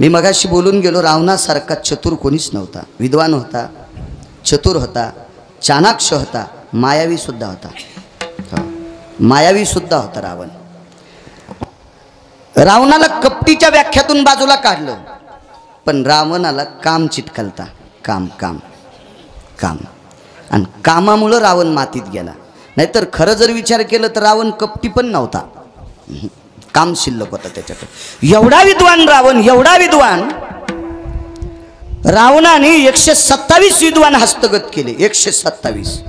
मी मगाशी बोलून गेलो, रावणासारखा चतुर कोणीच नव्हता. विद्वान होता, चतुर होता, चाणाक्ष होता, मायावी सुद्धा होता. मायावी सुद्धा होता रावण. रावणाला कपटीच्या व्याख्यातून बाजूला काढलं, पण रावणाला काम चिटकलता. काम काम काम, आणि कामामुळं रावण मातीत गेला. नाहीतर खरं जर विचार केलं तर रावण कपटी पण नव्हता, काम शिल्लक होता त्याच्याकडे. एवढा विद्वान रावण, एवढा विद्वान. रावणाने 127 विद्वान हस्तगत केले. 127.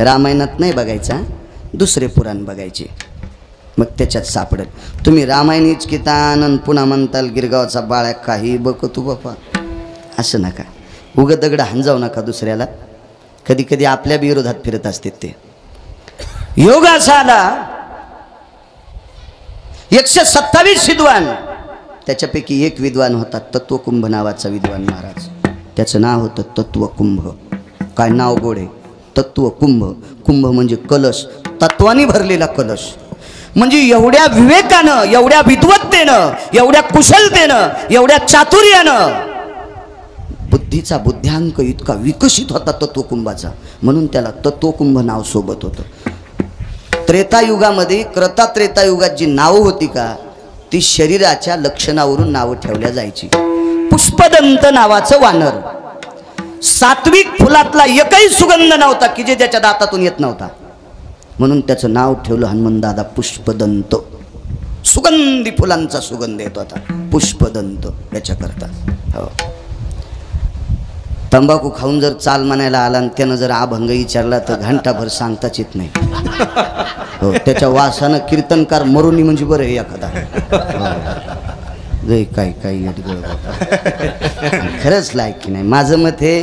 रामायणात नाही बघायचा, दुसरे पुराण बघायचे, मग त्याच्यात सापडेल. तुम्ही रामायणीच कितान पुन्हा म्हणताल गिरगावचा बाळ्या काही बघ तू बापा, असं नका. उग दगड हांजावू नका दुसऱ्याला. कधी कधी आपल्या विरोधात फिरत असते ते. योग असा आला 127 विद्वान. त्याच्यापैकी एक विद्वान होता तत्वकुंभ नावाचा विद्वान महाराज. त्याचं नाव होतं तत्वकुंभ. काय नाव गोडे, तत्वकुंभ. कुंभ म्हणजे कलश, तत्वानी भरलेला कलश. म्हणजे एवढ्या विवेकानं, एवढ्या विद्वत्तेनं, एवढ्या कुशलतेनं, एवढ्या चातुर्यानं बुद्धीचा बुद्ध्यांक इतका विकसित होता तत्वकुंभाचा, म्हणून त्याला तत्वकुंभ नाव सोबत होतं. त्रेतायुगामध्ये, त्रेतायुगात जी नावं होती का, ती शरीराच्या लक्षणावरून नावं ठेवल्या जायची. पुष्पदंत नावाचं वानर, सात्विक फुलातला एकही सुगंध नव्हता की जे त्याच्या दातातून येत नव्हता, म्हणून त्याचं नाव ठेवलं हनुमंतदादा पुष्पदंत. सुगंधी फुलांचा सुगंध येत होता, पुष्पदंत याच्याकरता. हो. तंबाखू खाऊन जर चाल म्हणायला आला आणि त्यानं जर अभंग विचारला तर घंटाभर सांगताच येत नाही. हो, त्याच्या वासानं कीर्तनकार मरुनी म्हणजे बरं आहे एखादा. काय काय खरंच लायक की नाही. माझं मत हे,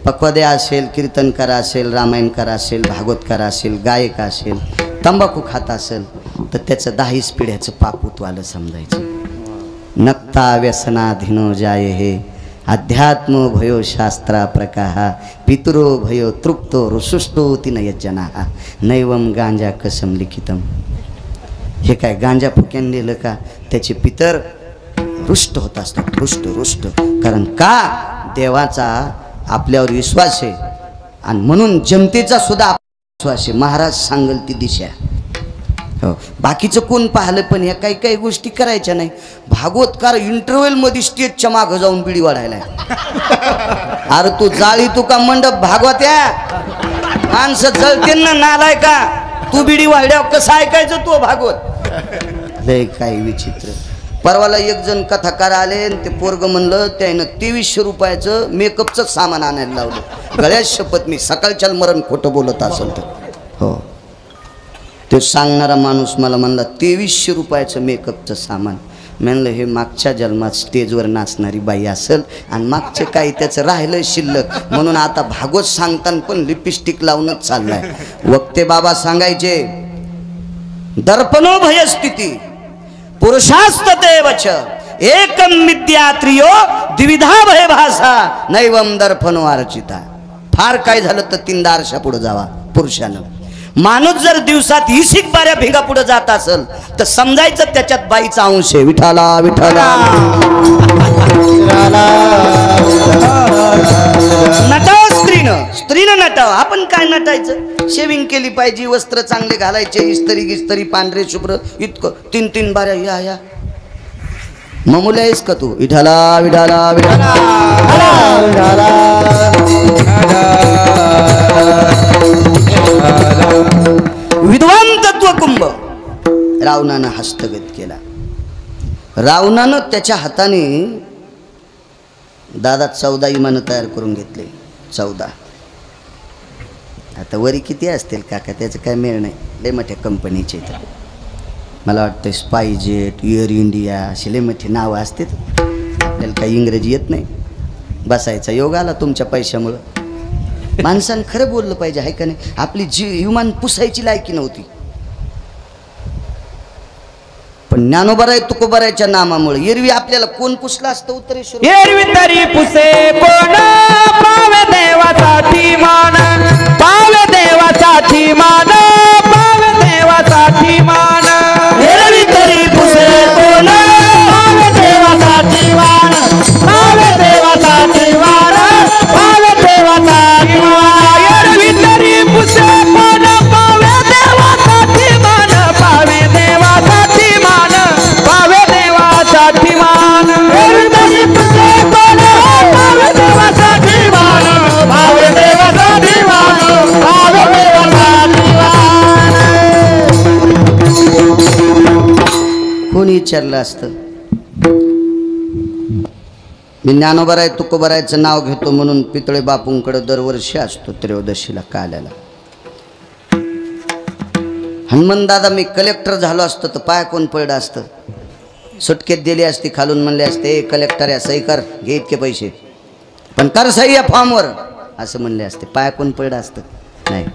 पक्वादे असेल, कीर्तनकार असेल, रामायणकार असेल, भागवतकार असेल, गायक असेल, तंबाखू खात असेल तर त्याचं 10 पिढ्याचं पाप उतवालं समजायचं. नक्ता व्यसनाधीनो जाय हे अध्यात्म भयो शास्त्रा प्रकाहा पितरो भयो तृप्तो रुसुष्टो तिन यज्जना नैवम गांजा कसम लिखितम. हे काय गांजा फुक्यान दिलं का त्याचे पितर रुष्ट होत असतात, रुष्ट रुष्ट. कारण का, देवाचा आपल्यावर विश्वास आहे आणि म्हणून जनतेचा सुद्धा विश्वास आहे. महाराज सांगल ती दिशा. हो, बाकीचं कोण पाहिलं, पण ह्या काही काही गोष्टी करायच्या नाही. भागवतकार इंटरव्हल मध्ये स्टेजच्या मागं जाऊन बिडी वाढायला. अरे तू जाळी तू का मंडप भागवत्या, माणसं जळते ना नालाय का, तू बिडी वाढल्यावर कसं ऐकायचं तू भागवत. लय काही विचित्र. परवाला एक जण कथाकार आले, ते पोरग म्हणलं त्यानं 2300 रुपयाचं मेकअपचं सामान आणायला लावलं. गळ्यात शपथ, मी सकाळच्या मरण खोटं बोलत असेल तर. हो, ते सांगणारा माणूस मला म्हणला 2300 रुपयाचं मेकअपचं सामान. म्हणलं हे मागच्या जन्मात स्टेजवर नाचणारी बाई असेल आणि मागचे काही त्याचं राहिलं शिल्लक, म्हणून आता भागवत सांगताना पण लिपस्टिक लावूनच चाललाय. वक्ते बाबा सांगायचे, दर्पणो भयस्थिती पुरुषास्ततेवच एकम विद्यात्रियो द्विविधा भय भाषा नैवम दर्पणो अर्चिता. फार काय झालं तर 3 दारशा पुढे जावा पुरुषानं. माणूस जर दिवसात 20 बाऱ्या भिंगा पुढे जात असेल तर समजायचं त्याच्यात बाईचा अंश आहे. विठाला विठाला. नटावं स्त्रीनं नटावं. आपण काय नटायचं, शेविंग केली पाहिजे, वस्त्र चांगले घालायचे, इस्त्री गिस्त्री पांढरे शुभ्र, इतकं 3 बाऱ्या. या या ममुल्या आहेस का तू. विठाला विठाला विठाला. विद्वान तत्वकुंभ रावणानं हस्तगत केला. रावणानं त्याच्या हाताने दादा 14 विमानं तयार करून घेतले. 14. आता वरी किती असतील काका, त्याचं काय मेळ नाही. लय मोठ्या कंपनीचे तर मला वाटतं स्पाईजेट, एअर इंडिया असे लय मोठी नावं असतात. आपल्याला काही इंग्रजी येत नाही. बसायचा योग आला तुमच्या पैशामुळं. माणसानं खरं बोललं पाहिजे, आहे का नाही. आपली विमान पुसायची लायकी नव्हती, पण ज्ञानोबराय तुकोबरायच्या नामामुळे एरवी आपल्याला कोण पुसलं असतं. उत्तरेश्वर एरवी तरी पुसे कोण, पावे देवासाठी मान, पावे देवासाठी मान, पावे देवासाठी मान. एरवी तरी पुसे कोण, पावे देवासाठी मान. कोणी विचारलं असतं. मी ज्ञानोबराय तुकोबरायचं नाव घेतो म्हणून पितळे बापूंकडे दरवर्षी असतो त्रयोदशीला काल्याला. हनुमान दादा मी कलेक्टर झालो असतो तर पाय कोण पडलं असतं. सुटकेत दिली असती खालून म्हणले असते कलेक्टर या सही कर घे इतके पैसे पण कर सही या फॉर्मवर असं म्हणले असते. पाय कोण पडलं असतं नाही.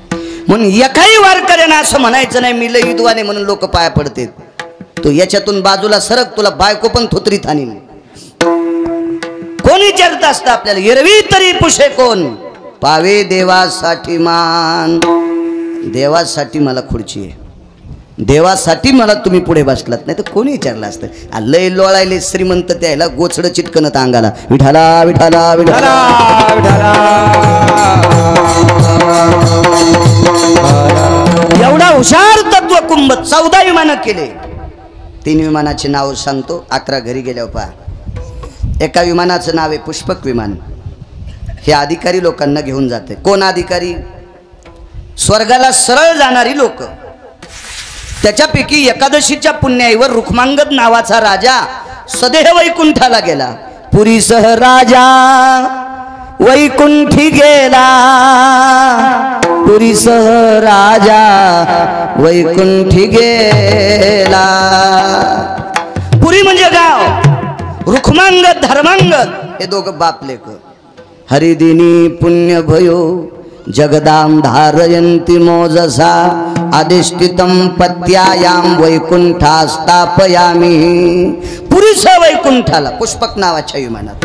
म्हणून एकाही वारकऱ्यानं असं म्हणायचं नाही मी लय विद्वान आहे म्हणून लोक पाय पडते. तू याच्यातून बाजूला सरक तुला बायको पण थुतरीत आणीन. कोण विचारत असतं आपल्याला एरवी तरी पुषे कोण पावे देवासाठी मान. देवासाठी मला खुर्ची आहे देवासाठी मला तुम्ही पुढे बसलात नाही तर कोणी विचारलं असतं. लय लोळायले श्रीमंत त्याला गोचडं चिटकनत अंगाला विठाला विठाला विठाला एवढा हुशार तत्वकुंभ 14 विमानं केले. 3 विमानाचे नाव सांगतो 11 घरी गेल्यावर पहा. एका विमानाचं नाव आहे पुष्पक विमान. हे अधिकारी लोकांना घेऊन जाते. कोण अधिकारी? स्वर्गाला सरळ जाणारी लोक. त्याच्यापैकी एकादशीच्या पुण्याईवर रुक्मांगद नावाचा राजा सदेह वैकुंठाला गेला. पुरीसह राजा वैकुंठी गेला. पुरीसह राजा वैकुंठी गेला. पुरी म्हणजे गाव. रुक्मांगद धर्मांगद हे दोघं बापलेक. हरिदिनी पुण्य भयो जगदाम धारयन्ति मोजसा अधिष्ठितं पत्यायाम वैकुंठा स्थापयामी. पुरीस वैकुंठाला पुष्पक नावाच्या विमानात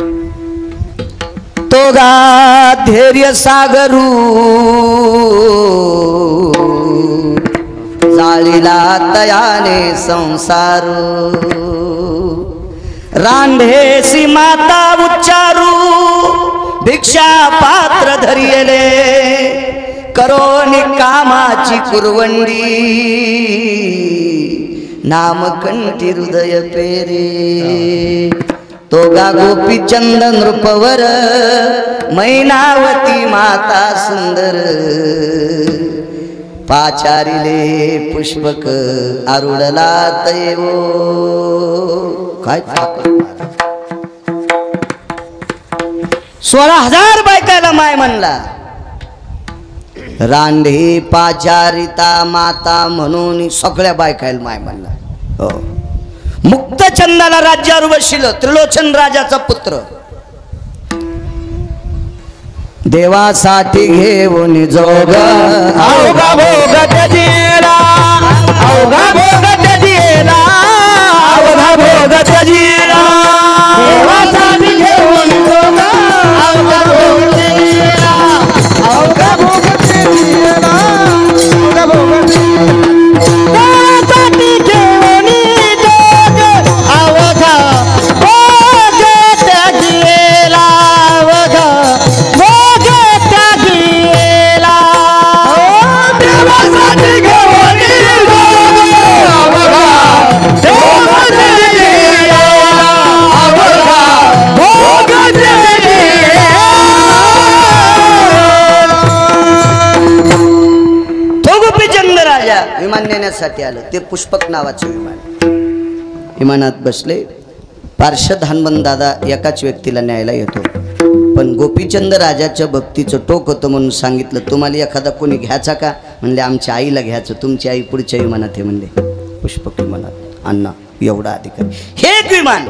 तोगा धैर्य सागरू जाळीला तयाने संसार. रांढेसी माता उच्चारू भिक्षा पात्र धरियले करोनी कामाची कुरवंडी. नामकंठी हृदय पेरे तोगा गोपी चंदन नृपवर मैनावती माता सुंदर. पाचारिले पुष्पक आरुडला तैवो. काय 16,000 बायकाला माय म्हणला. रांढे पाचारिता माता म्हणून सगळ्या बायकाला माय म्हणला. हो. मुक्तचंदाला राज्यावर बसलं त्रिलोचन राजाचा पुत्र. देवासाठी घेऊन जोग अवघा भोग त्याजीला अवघा भोग त्याजीला अवघा भोग त्याजीला. देवासाठी घेऊन जोग अवघा भोग त्याजीला अवघा भोग त्याजीला अवघा भोग देवासाठी घेऊन जोग अवघा भोग त्याजीला अवघा भोग त्याजीला. देवासाठी घेऊन जोग अवघा भोग त्याजीला अवघा भोग त्याजीला. तो गोपीचंद राजा विमान नेण्यासाठी आलं. ते पुष्पक नावाचं विमान. विमानात बसले. पार्षद हनुमान दादा एकाच व्यक्तीला न्यायला येतो. पण गोपीचंद राजाच्या भक्तीचं टोक होतं म्हणून सांगितलं तुम्हाला एखादा कोणी घ्यायचा का म्हणले आमच्या आईला घ्यायचं. तुमची आई पुढच्या विमानात आहे म्हणले. पुष्पक विमानात अण्णा एवढा अधिकारी. हे एक विमान.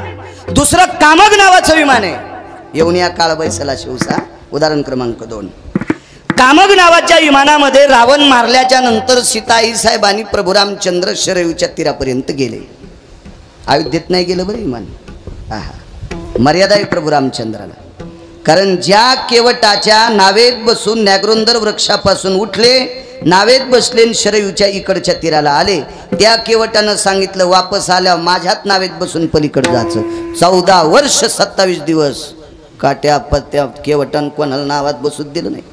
दुसरं कामग नावाचं विमान आहे. येऊन या काळ बैसला शिवसा. उदाहरण क्रमांक 2. कामग नावाच्या विमानामध्ये रावण मारल्याच्या नंतर सीताई साहेबांनी प्रभू रामचंद्र शरयूच्या तीरापर्यंत गेले. अयोध्येत नाही गेलं बरं विमान. मर्यादा आहे प्रभू रामचंद्राला. कारण ज्या केवटाच्या नावेत बसून नॅग्रोंदर वृक्षापासून उठले नावेत बसले शरयूच्या इकडच्या तीराला आले त्या केवटानं सांगितलं वापस आल्यावर माझ्यात नावेत बसून पलीकडे जायचं. 14 वर्ष 27 दिवस काट्या पत्त्या केवटान कोणाला नावात बसूच दिलं नाही.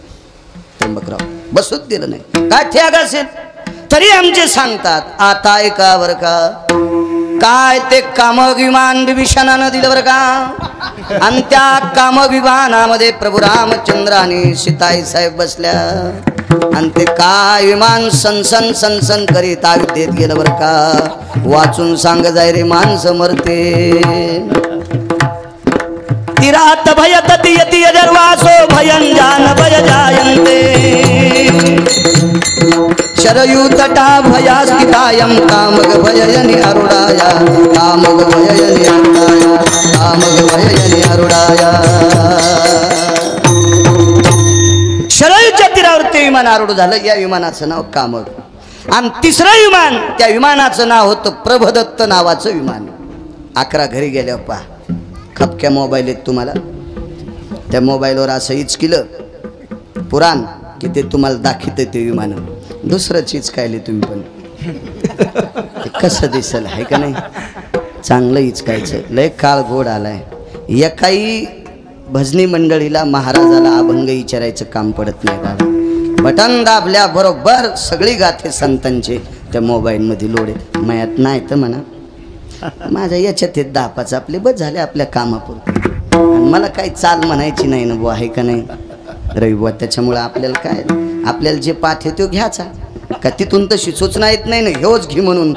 त्र्यंबकराव बसूच दिलं नाही. काय त्याग असेल तरी आमचे सांगतात आता ऐका बरं का काय ते कामक विमान विभीषणानं दिलं बरं का. आणि त्या कामक विमानामध्ये प्रभू रामचंद्र आणि सीताई साहेब बसल्या. आणि ते काय विमान सनसन सनसन करीत अयोध्येत गेलं बरं का. वाचून सांग जाय रे माणसं मरते. तिरात भयत दियती अजर्वासो भयंजान भय जायन्ते. शरयू तटा भयास्थितायं कामग भययनि अरुणाया. कामग भययनि अरुणाया. कामग भययनि अरुणाया. शरयूच्या तीरावर ते विमान आरूढ झालं. या विमानाचं नाव कामग. आणि तिसरं विमान, त्या विमानाचं नाव होतं प्रभदत्त नावाचं विमान. 11 घरी गेल्यावर पहा खपक्या मोबाईल आहेत तुम्हाला. त्या मोबाईलवर असं इचकिलं पुराण की ते तुम्हाला दाखवतं ते विमान. दुसरं चीज कायले तुम्ही पण ते कसं दिसल आहे का नाही. चांगलं इचकायचं. लय काळ गोड आलाय. एकाही भजनी मंडळीला महाराजाला अभंग विचारायचं काम पडत नाही दादा. बटन दाबल्या बरोबर सगळी गाथे संतांचे त्या मोबाईलमध्ये लोड आहे. मयात नाही तर म्हणा माझ्या याच्यात हे 10-5 आपले बस झाले आपल्या कामापुरते. आणि मला काही चाल म्हणायची नाही ना बुवा, आहे का नाही रविवार. त्याच्यामुळं आपल्याला काय, आपल्याला जे पाठ आहे तो घ्यायचा का. तिथून तशी सूचना येत नाही ना हेच घे म्हणून.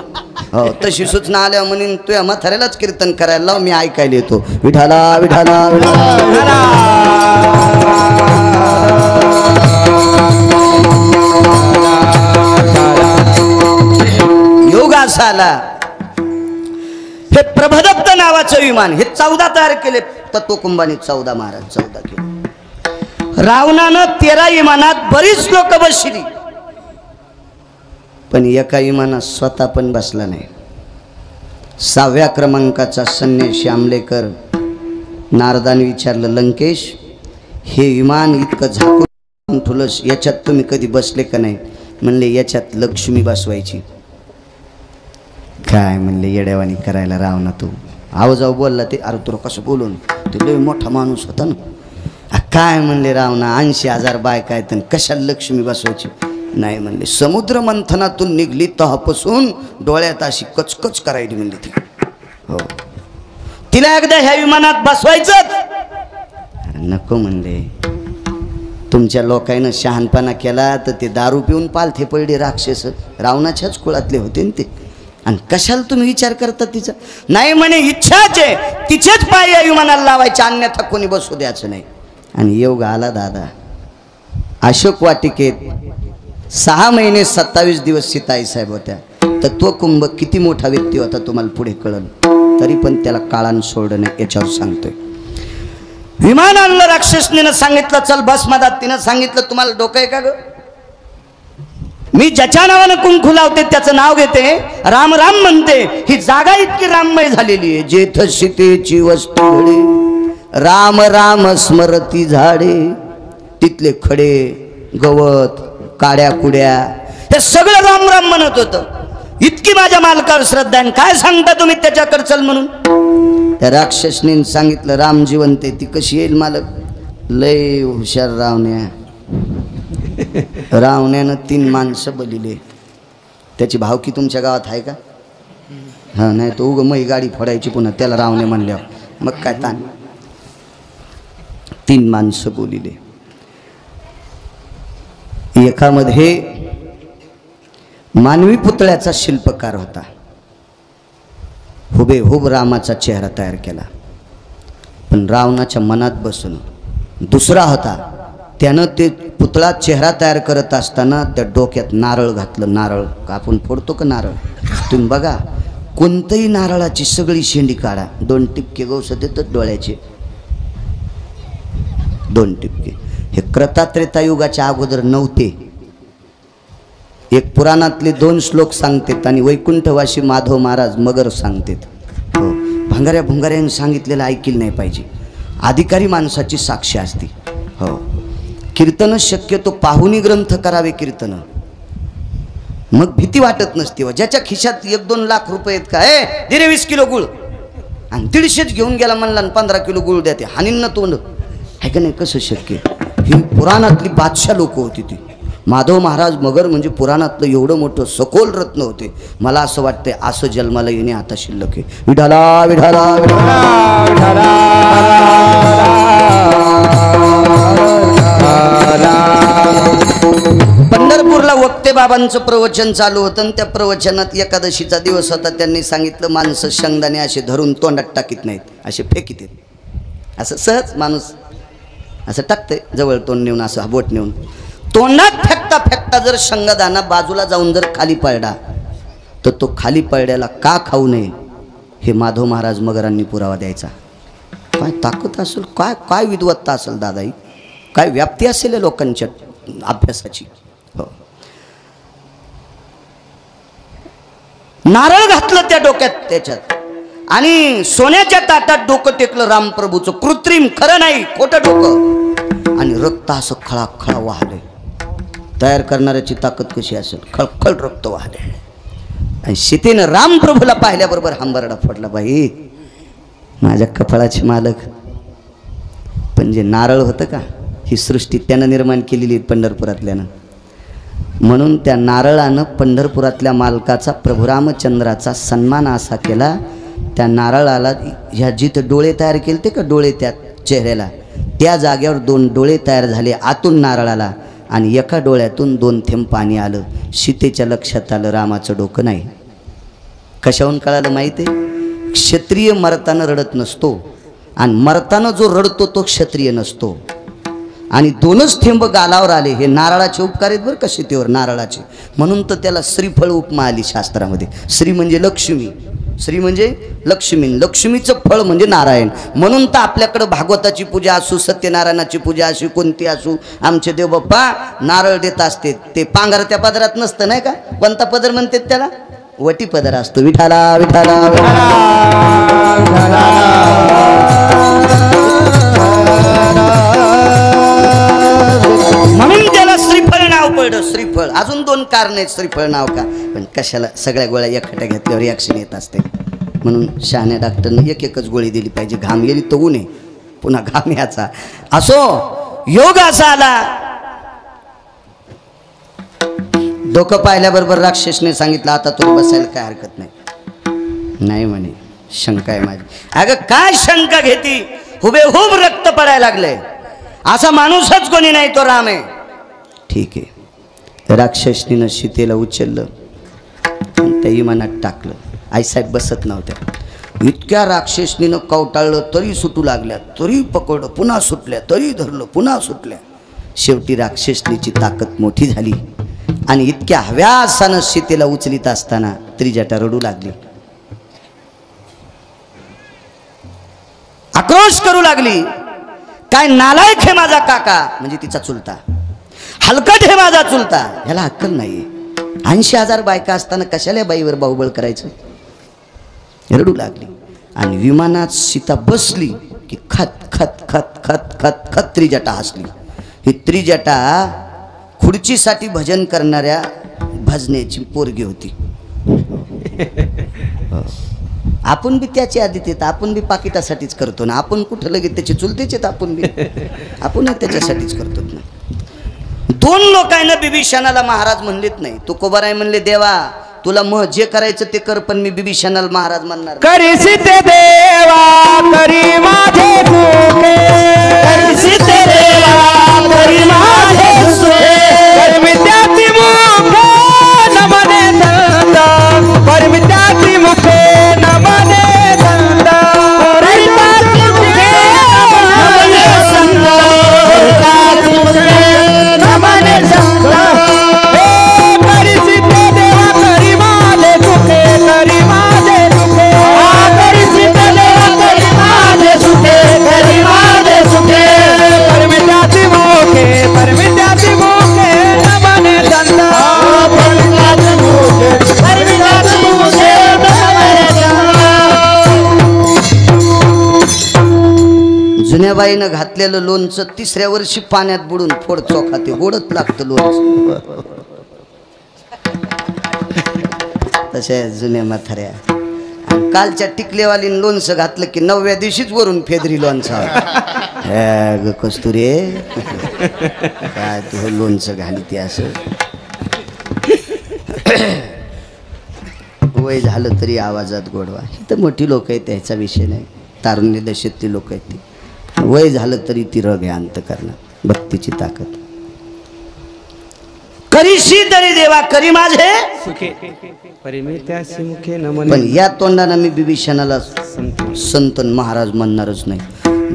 हो तशी सूचना आल्या म्हणून तुझ्या म्हाताऱ्यालाच कीर्तन करायला लाव, मी ऐकायला येतो. विठाला विठाला विठाला. योग असा आला. हे प्रभदत्त नावाचं विमान हे 14 तयार केले तत्वकुंभाने. 14 महाराज 14 केले. रावणानं 13 विमानात बरीच लोक बसली, पण एका विमानात स्वतः पण बसला नाही. 6व्या क्रमांकाचा संन्यासी आमलेकर नारदाने विचारलं, लंकेश हे विमान इतकं झाकून ठुलस, याच्यात तुम्ही कधी बसले का नाही. म्हणले याच्यात लक्ष्मी बसवायची. काय म्हणले येड्यावानी करायला रावणा तू. आवाजाव बोलला ते. अरे तुला कसं बोलून, ते लय मोठा माणूस होता ना. काय म्हणले रावणा 80,000 बायका आहेत कशाला लक्ष्मी बसवायची. नाही म्हणले समुद्र मंथनातून निघली तहापासून डोळ्यात अशी कचकच करायची म्हणली ती. हो तिला एकदा ह्या विमानात बसवायचं. नको म्हणले. तुमच्या लोकांना शहाणपणा केला तर ते दारू पिऊन पालथे पडले राक्षस. रावणाच्याच कुळातले होते ना ते. आणि कशाला तुम्ही विचार करता तिचा. नाही म्हणे इच्छाच आहे तिचेच पाय या विमानाला लावायचे, अन्यथा कोणी बसू द्यायचं नाही. आणि योग आला दादा. अशोक वाटिकेत 6 महिने 27 दिवस सीताई साहेब होत्या. तत्वकुंभ किती मोठा व्यक्ती होता तुम्हाला पुढे कळलं. तरी पण त्याला काळानं सोडणं याच्यावर सांगतोय. विमान आणलं राक्षसनीनं सांगितलं चल बस मधात. तिनं सांगितलं तुम्हाला डोकं आहे का ग. मी ज्याच्या नावानं कुंकू लावते त्याचं नाव घेते, राम राम म्हणते. ही जागा इतकी राममय झालेली आहे. जेथ सीतेची वस्तू घडे, राम राम स्मरती झाडे. तिथले खडे गवत काड्या कुड्या हे सगळं राम राम म्हणत होतं. इतकी माझ्या मालकावर श्रद्धा आहे. काय सांगता तुम्ही त्याच्याकडे चल म्हणून. त्या राक्षसनीनं सांगितलं राम जिवंत आहे. ती कशी येईल मालक. लय हुशार रावण्या. रावण्यानं 3 माणसं बलिले. त्याची भावकी तुमच्या गावात आहे का. हा नाही तो उग मही गाडी फोडायची पुन्हा त्याला रावणे म्हणल्यावर मग काय ताण. 3 माणसं बोलिले. एकामध्ये मानवी पुतळ्याचा शिल्पकार होता. हुबेहूब रामाचा चेहरा तयार केला, पण रावणाच्या मनात बसून. दुसरा होता त्यानं ते पुतळा चेहरा तयार करत असताना त्या डोक्यात नारळ घातलं. नारळ आपण फोडतो का नारळ. तुम्ही बघा कोणतंही नारळाची सगळी शेंडी काढा, 2 टिपके गवस देतात डोळ्याचे. 2 टिपके. हे क्रतात्रेता युगाच्या अगोदर नव्हते. एक पुराणातले 2 श्लोक सांगतात आणि वैकुंठवासी माधव महाराज मगर सांगतात. हो भंगाऱ्या भुंगाऱ्याने सांगितलेलं ऐकलं नाही पाहिजे. अधिकारी माणसाची साक्ष असते. हो कीर्तन शक्यतो पाहुणी ग्रंथ करावे कीर्तन, मग भीती वाटत नसते. ज्याच्या खिशात 1-2 लाख रुपये आहेत का, ए दिरे 20 किलो गुळ आणि 150 घेऊन गेला म्हणला 15 किलो गुळ द्या, ते हानींना तोंड आहे का नाही. कसं शक्य. ही पुराणातली बादशाह लोक होती ती. माधव महाराज मगर म्हणजे पुराणातलं एवढं मोठं सखोल रत्न होते. मला असं वाटतंय असं जन्माला येणे आता शिल्लक आहे. विठाला विठाला पंढरपूरला वक्ते बाबांचं प्रवचन चालू होतं आणि त्या प्रवचनात एकादशीचा दिवस होता. त्यांनी सांगितलं माणसं शेंगदाणे असे धरून तोंडात टाकीत नाहीत, असे फेकीत आहेत. असं सहज माणूस असं टाकतंय जवळ तोंड नेऊन, असं बोट नेऊन तोंडात फेकता फेकता जर शेंगदाणा बाजूला जाऊन जर खाली पडला तर तो खाली पडल्याला का खाऊ नये हे माधव महाराज मगरांनी पुरावा द्यायचा. काय ताकद असेल, काय काय विद्वत्ता असेल दादाई, काय व्याप्ती असेल लोकांच्या अभ्यासाची. हो, नारळ घातलं त्या डोक्यात त्याच्यात आणि सोन्याच्या ताटात डोकं टेकलं रामप्रभूचं, कृत्रिम, खरं नाही, खोटं डोकं, आणि रक्त असं खळाखळा वाहलंय. तयार करणाऱ्याची ताकद कशी असेल, खळखळ रक्त वाहले. आणि सीतेनं रामप्रभूला पाहिल्याबरोबर हंबरडा फोडला, बाई माझ्या कपाळाचे मालक. पण जे नारळ होतं का, ही सृष्टी त्यानं निर्माण केलेली पंढरपुरातल्यानं. म्हणून त्या नारळानं पंढरपुरातल्या मालकाचा, प्रभू रामचंद्राचा सन्मान असा केला. त्या नारळाला ह्या जिथं डोळे तयार केले ते का डोळे त्या चेहऱ्याला, त्या जागेवर 2 डोळे तयार झाले आतून नारळाला, आणि एका डोळ्यातून 2 थेंब पाणी आलं. सीतेच्या लक्षात आलं रामाचं डोकं नाही. कशाहून कळालं माहिती आहे? क्षत्रिय मरताना रडत नसतो आणि मरताना जो रडतो तो क्षत्रिय नसतो. आणि 2च थेंब गालावर आले. हे नारळाचे उपकार आहेत बरं का सीतेवर, नारळाचे. म्हणून तर त्याला श्रीफळ उपमा आली शास्त्रामध्ये. श्री म्हणजे लक्ष्मी, श्री म्हणजे लक्ष्मी, लक्ष्मीचं फळ म्हणजे नारायण. म्हणून तर आपल्याकडं भागवताची पूजा असू, सत्यनारायणाची पूजा असू, कोणती असू, आमचे देव बाप्पा नारळ देत असते. ते पांघरत्या पदरात नसतं नाही का, कोणता पदर म्हणतात त्याला, वटी पदर असतो. विठाला विठाला म्हणून त्याला श्रीफळ नाव पडलं. श्रीफळ, अजून 2 कारण आहेत श्रीफळ नाव का, पण कशाला सगळ्या गोळ्या एकट्या घेतल्यावर रिॲक्शन येत असते. म्हणून शहाण्या डॉक्टरने एकच गोळी दिली पाहिजे. घाम गेली तर ऊन आहे, पुन्हा घाम याचा. असो, योग असा आला. डोकं पाहिल्याबरोबर राक्षसने सांगितलं आता तुला बसायला काय हरकत नाही. नाही म्हणे, शंका आहे माझी. अगं काय शंका घेती, हुबेहूब रक्त पडायला लागले. असा माणूसच कोणी नाही, तो राम आहे. ठीक आहे, राक्षसनीनं सीतेला उचललं आणि त्या इमानात टाकलं. आईसाहेब बसत नव्हत्या. इतक्या राक्षसनीनं कवटाळलं तरी सुटू लागल्या, तरी पकडलं, पुन्हा सुटल्या, तरी धरलं, पुन्हा सुटल्या. शेवटी राक्षसनीची ताकद मोठी झाली आणि इतक्या हव्यासानं सीतेला उचलीत असताना त्रिजटा रडू लागली, आक्रोश करू लागली. काय नालायक हे माझा काका, म्हणजे तिचा चुलता, हलकट हे माझा चुलता, ह्याला अक्कल नाही. 80,000 बायका असताना कशाला बाईवर बाहुबळ करायचं. रडू लागली आणि विमानात सीता बसली की खत खत खत खत खत खत त्रिजटा हसली. ही त्रिजटा खुर्चीसाठी भजन करणाऱ्या भजनेची पोरगी होती. आपण बी त्याची आदित येत, आपण बी पाकिटासाठीच करतो ना. आपण कुठं लगेच त्याचे चुलतेच येत, आपण बी आपण त्याच्यासाठीच करतो ना. 2 लोकांना बिभीषणाला महाराज म्हणलेत नाही. तुकोबाराय म्हणले देवा तुला मग जे करायचं ते कर, पण मी बिभीषणाला महाराज म्हणणार करीसी ते देवा करी माझे सुखे, करीसी ते देवा करी माझे सुखे, परमित्याची मुखे नमने संत, परमित्याची मुखे नमने संत, परमित्याची मुखे नमने संत, परमित्याची मुखे नमने संत. जुन्या बाईनं घातलेलं लोणचं 3ऱ्या वर्षी पाण्यात बुडून फोड चोखा ते गोडच लागतं लोणचं. तशा जुन्या म्हाताऱ्या कालच्या टिकलेवालीन लोणचं घातलं की 9व्या दिवशीच वरून फेदरी लोणचं ग कस्तुरे काय तू लोणचं घाली ते असं वय झालं तरी आवाजात गोडवा. ही तर मोठी लोक आहेत त्याचा विषय नाही. तारुण्य दशेतली लोक आहेत ती. वय झालं तरी ती रग आहे अंतकरणात भक्तीची ताकद. करीशी तरी देवा करी माझे पण या तोंडानं मी बिभीषणाला संतन महाराज म्हणणारच नाही.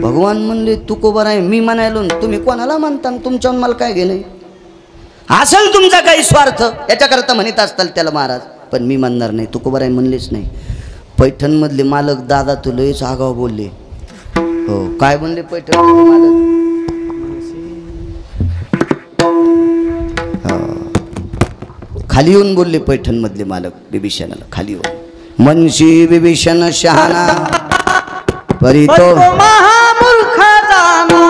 भगवान म्हणले तू कोबर आहे मी म्हणायलो तुम्ही कोणाला म्हणता तुमच्याहून मला काय घेणे असेल तुमचा काही स्वार्थ याच्याकरता म्हणत असताल त्याला महाराज पण मी म्हणणार नाही. तू कोबर आहे म्हणलेच नाही. पैठणमधले मालक दादा तू लयच आगाव बोलले. हो काय म्हणले पैठणमधले मालक खाली येऊन बोलले पैठणमधले मालक बिभीषणाला खाली येऊन मनशी बिभीषण शहाणा परी तो महामूर्ख जाना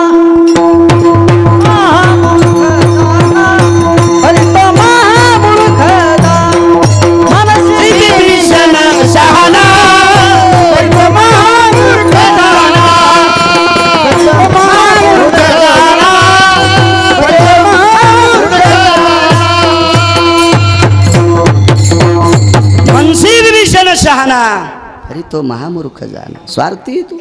शहाणा अरे तो महामूर्ख जाना स्वार्थी तू.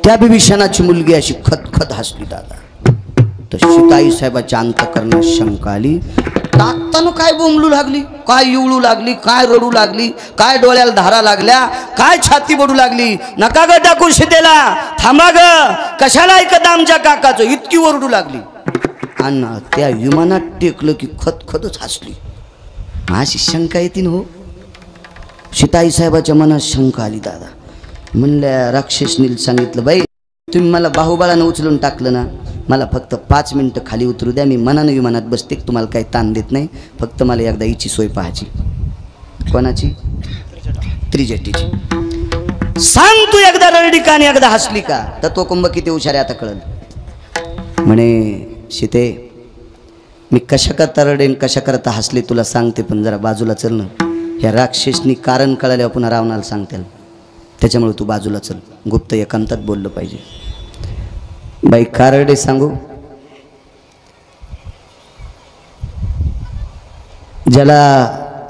त्या बिभीषणाची मुलगी अशी खतखत हसली दादा. तर सीताई साहेबाच्या अंतकरणात शंका आली. ताकतानं काय बोंबलू लागली काय इवळू लागली काय रडू लागली काय डोळ्याला धारा लागल्या काय छाती बडू लागली. नका ग टाकू सीतेला थांबा ग कशाला ऐकत आमच्या काकाचं इतकी ओरडू लागली. आणि त्या विमानात टेकलं की खतखतच हसली. अशी शंका येते ना हो. सीताई साहेबाच्या मनात शंका आली दादा. म्हणल्या राक्षसनील सांगितलं बाई तुम्ही मला बाहुबळानं उचलून टाकलं ना मला फक्त 5 मिनटं खाली उतरू द्या मी मनानं विमानात बसते तुम्हाला काही ताण देत नाही फक्त मला एकदा हिची सोय पाहायची. कोणाची त्रिजटीची. सांग तू एकदा रडली का आणि एकदा हसली का तर तो कुंभ किती हुशार आहे आता कळल. म्हणे सीते मी कशा करता रडेन कशा करता हसले तुला सांगते पण जरा बाजूला चल ना. ह्या राक्षसनी कारण कळाल्यावर पुन्हा रावणाला सांगते त्याच्यामुळे तू बाजूला चल. गुप्त एकांतात बोललं पाहिजे. बाई का रडे सांगू. ज्याला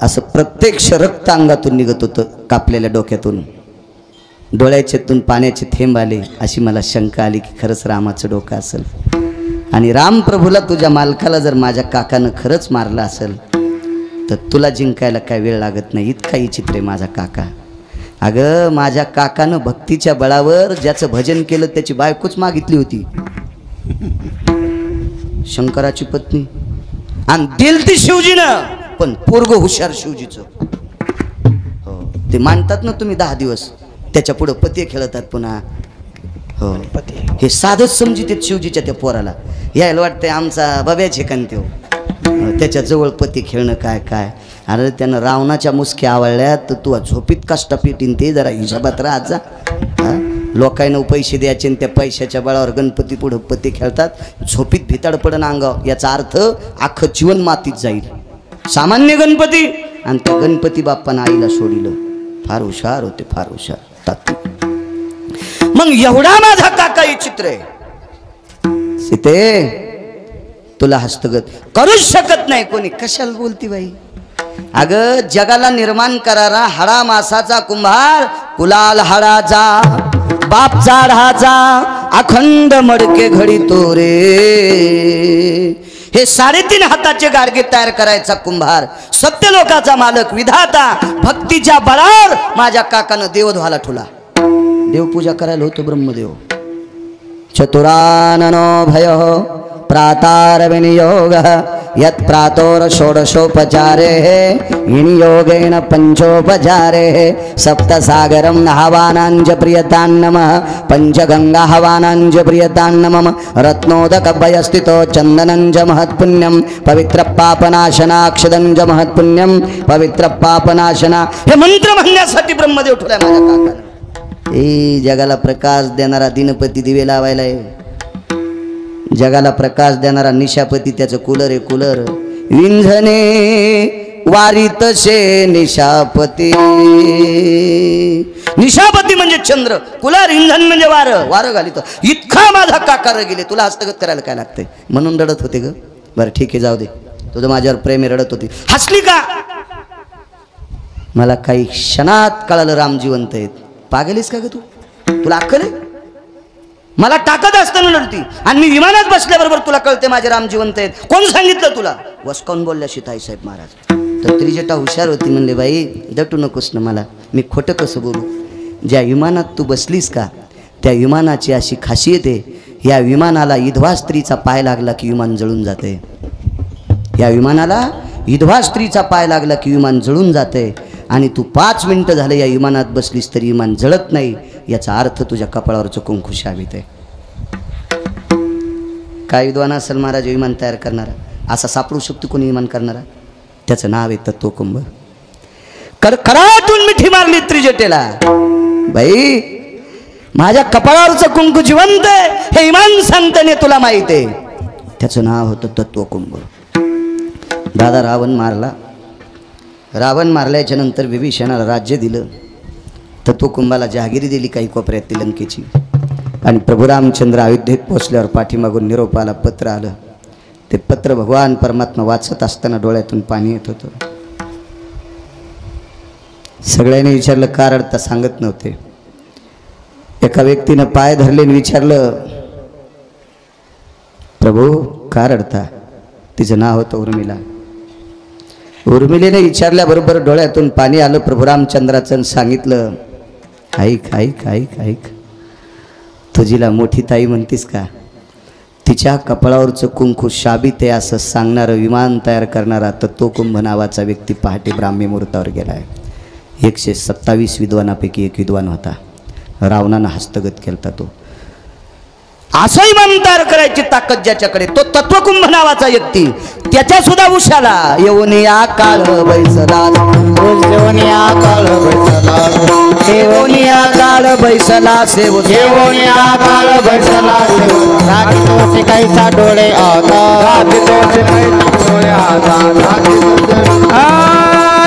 असं प्रत्यक्ष रक्त अंगातून निघत होतं कापलेल्या डोक्यातून डोळ्याच्यातून पाण्याचे थेंब आले अशी मला शंका आली की खरंच रामाचं डोकं असेल. आणि रामप्रभूला तुझ्या मालकाला जर माझ्या काकानं खरंच मारलं असेल तर तुला जिंकायला काय वेळ लागत नाही इतका विचित्र आहे माझा काका. अगं माझ्या काकानं भक्तीच्या बळावर ज्याचं भजन केलं त्याची बायकोच मागितली होती शंकराची पत्नी आणि दिलती शिवजीनं पण पोरग हुशार शिवजीचं. हो ते मानतात ना तुम्ही 10 दिवस त्याच्या पुढं पती खेळतात पुन्हा. हो हे साधच समजित शिवजीच्या त्या पोराला यायला वाटतंय आमचा बब्याचे कंते हो त्याच्या जवळ पती खेळणं काय काय. अरे त्यानं रावणाच्या मुसक्या आवडल्या तर तू झोपीत कष्ट पेटीन ते जरा हिशोबात राहत जा. लोकांना पैसे द्यायचे आणि त्या पैशाच्या बळावर गणपती पुढं पती खेळतात झोपीत भिताड पडन अंगावर याचा अर्थ अख्खं जीवन मातीत जाईल. सामान्य गणपती आणि त्या गणपती बाप्पानं आईला सोडिलं. फार हुशार होते फार हुशार तात्विक. मग एवढा माझा काका विचित्र आहे. सीते तुला हस्तगत करूच शकत नाही कोणी. कशाला बोलती बाई. अगं जगाला निर्माण करारा हाडा मासाचा कुंभार कुलाल हाडाचा बाप झाडाचा अखंड मडके घडी तो रे. हे 3.5 हाताचे गाडगे तयार करायचा कुंभार सत्य लोकाचा मालक विधाता भक्तीच्या बळावर माझ्या काकानं देवधवाला ठुला. देवपूजा करायला होतो ब्रह्मदेव. चतुराननो भय प्रातार विनियोग यत् प्रातोर षोडशोपचारे विनियोगेन पंचोपचारे सप्तसागरं हवानांज प्रियतान्नमः पंचगंगा हवानांज प्रियतान्नमः रत्नोदकभयस्थितो चन्दनंज महत्पुण्यं पवित्र पापनाशनाक्षदंज महत्पुण्यं पवित्र पापनाशना. हे मंत्र म्हणण्यासाठी ब्रह्मदेव ठुलाय माझ्या काकानं. हे जगाला प्रकाश देणारा दिनपती दिवे लावायला आहे. जगाला प्रकाश देणारा निशापती त्याचं कूलर आहे कूलर. विंझणे वारीत शे निशापती. निशापती म्हणजे चंद्र, कुलार इंधन म्हणजे वारं घालित. इतका माझा काकार गेले, तुला हस्तगत करायला काय लागतंय म्हणून रडत होते ग. बरं ठीक आहे, जाऊ दे, तुझं माझ्यावर प्रेमी. रडत होती, हसली का? मला काही क्षणात कळालं राम जिवंत आहेत. पागलीस का ग तू? तुला अक्कल आहे? मला टाकत असताना लढती आणि मी विमानात बसल्याबरोबर तुला कळते माझे राम जिवंत आहेत. कोण सांगितलं तुला? वसकावून बोलल्या सीताईसाहेब महाराज. तर त्रिजटा हुशार होती, म्हणले बाई दटू नकोस ना मला, मी खोटं कसं बोलू? ज्या विमानात तू बसलीस का त्या विमानाची अशी खासियत आहे, या विमानाला विधवा स्त्रीचा पाय लागला की विमान जळून जाते. या विमानाला विधवा स्त्रीचा पाय लागला की विमान जळून जाते. आणि तू 5 मिनिटं झाले या विमानात बसलीस तरी विमान जळत नाही. याचा अर्थ तुझ्या कपाळावरचं कुंकू शाबित आहे. काय विद्वान असेल महाराज विमान तयार करणारा? असा सापडू शकतो कोणी विमान करणारा? त्याचं नाव आहे तत्वकुंभ. करातून मिठी मारली त्रिजटेला, बाई माझ्या कपाळावरचं कुंकू जिवंत आहे हे इमान सांगताना तुला माहित आहे. त्याचं नाव होतं तत्वकुंभ. दादा रावण मारला. रावण मारल्याच्या नंतर विभीषणाला राज्य दिलं. तत्वकुंभाला जहागिरी दिली काही कोपऱ्यात लंकेची. आणि प्रभू रामचंद्र अयोध्येत पोचल्यावर पाठीमागून निरोप आला, पत्र आलं. ते पत्र भगवान परमात्मा वाचत असताना डोळ्यातून पाणी येत होतं. सगळ्यांनी विचारलं का रडता? सांगत नव्हते. एका व्यक्तीनं पाय धरले आणि विचारलं, प्रभू का रडता? तिचं नाव होतं उर्मिला. उर्मिलेने विचारल्याबरोबर डोळ्यातून पाणी आलं प्रभू रामचंद्राचं. सांगितलं, ऐक ऐक ऐक ऐक, तुझीला मोठी ताई म्हणतीस का? तिच्या कपाळावरचं कुंकू शाबित आहे असं सांगणारं विमान तयार करणारा तत्वकुंभ नावाचा व्यक्ती पहाटे ब्राह्मी मुहूर्तावर गेला आहे. 127 विद्वानापैकी एक विद्वान होता. रावणानं हस्तगत केलता तो. असं विमान तयार करायची ताकद ज्याच्याकडे, तो तत्वकुंभ नावाचा व्यक्ती. त्याच्या सुद्धा उशाला येऊन या काळ बैसला, येऊन या काळ बैसला, येऊन या काळ बैसला सेव, येऊन या काळ बैसला सेव. राखीतोचे कैसा डोळे आता, राखीतोचे कैसा डोळे आता,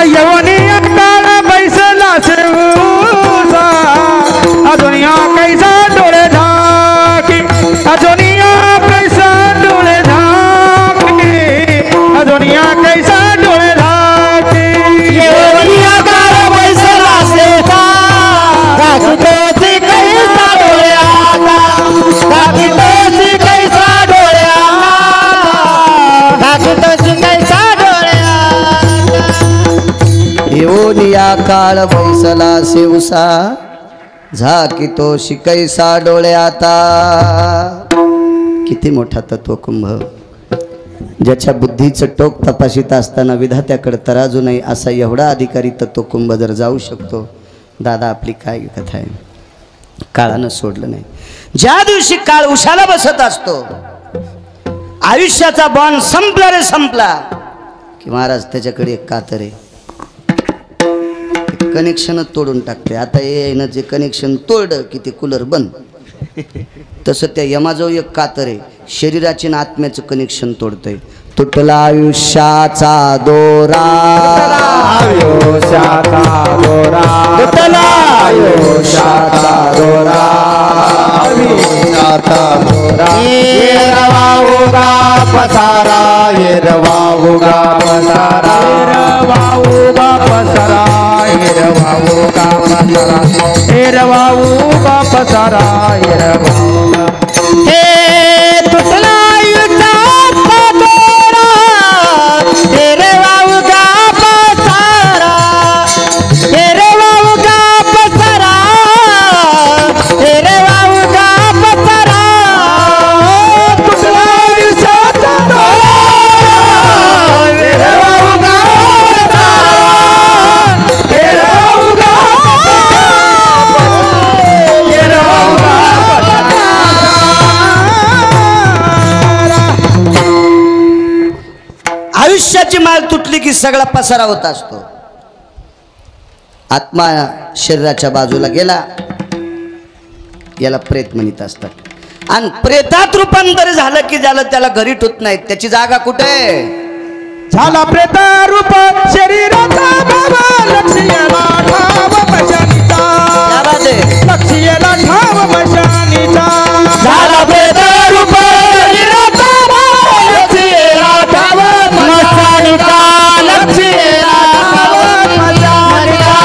येऊन या काळ बैसला सेव, दुनिया कैसा डोळे झाकी, दुनिया कैसा डोळे झाकी, दुनिया कैसा डोळे झाकी. येऊन या काळ बैसला सेव, राखीतोचे कैसा डोळे आता, राखीतोचे कैसा डोळे आता, राखीतोचे कैसा डोळे आता. येऊन या काळ बैसला सेवसा, झाकीतो शिकैसा डोळे आता. किती मोठा तत्वकुंभ, ज्याच्या बुद्धीचं टोक तपासित असताना विधात्याकडे तराजू नाही असा एवढा अधिकारी तत्वकुंभ जर जाऊ शकतो. दादा आपली काय कथा आहे? काळानं सोडलं नाही. ज्या दिवशी काळ उशाला बसत असतो, आयुष्याचा बॉन्ड संपला रे संपला की महाराज त्याच्याकडे एक कातर आहे, कनेक्शनच तोडून टाकते. आता हे जे कनेक्शन तोडलं की ते कूलर बंद. तसं त्या यमाजवळ एक कातर आहे, शरीराचे ना आत्म्याचं कनेक्शन तोडतंय. तुटला आयुष्याचा दोरा, आयुष्याचा दोरा, तुटला आयुष्याचा दोरा, आयुष्याचा दोरा. येरवाऊगा पसारा, येरवाऊगा पसारा, येरवाऊगा पसारा, येरवाऊगा पसारा, येरवाऊगा पसारा, येरवाऊगा. हे तुटला आयुष्याचा दोरा, येरवाऊगा पसारा, येरवाऊगा पसारा, येरवाऊगा पसारा. तुटला आयुष्याचा दोरा, येरवाऊगा पसारा, येरवाऊगा पसारा, येरवाऊगा पसारा. आयुष्याची माळ तुटली की सगळा पसारा होत असतो. आत्मा शरीराच्या बाजूला गेला, याला प्रेत म्हणत असतात. आणि प्रेतात रूपांतर झालं की ज्याला त्याला घरी ठेवत नाहीत, त्याची जागा कुठे आहे? झाला प्रेत रूप शरीराचा बाबा लक्ष्याला ठाव मशानीचा क्या बात आहे? लक्ष्याला ठाव मशानीचा झाला प्रेत रूप शरीराचा बाबा लक्ष्याला ठाव मशानीचा लक्ष्याला ठाव मशानीचा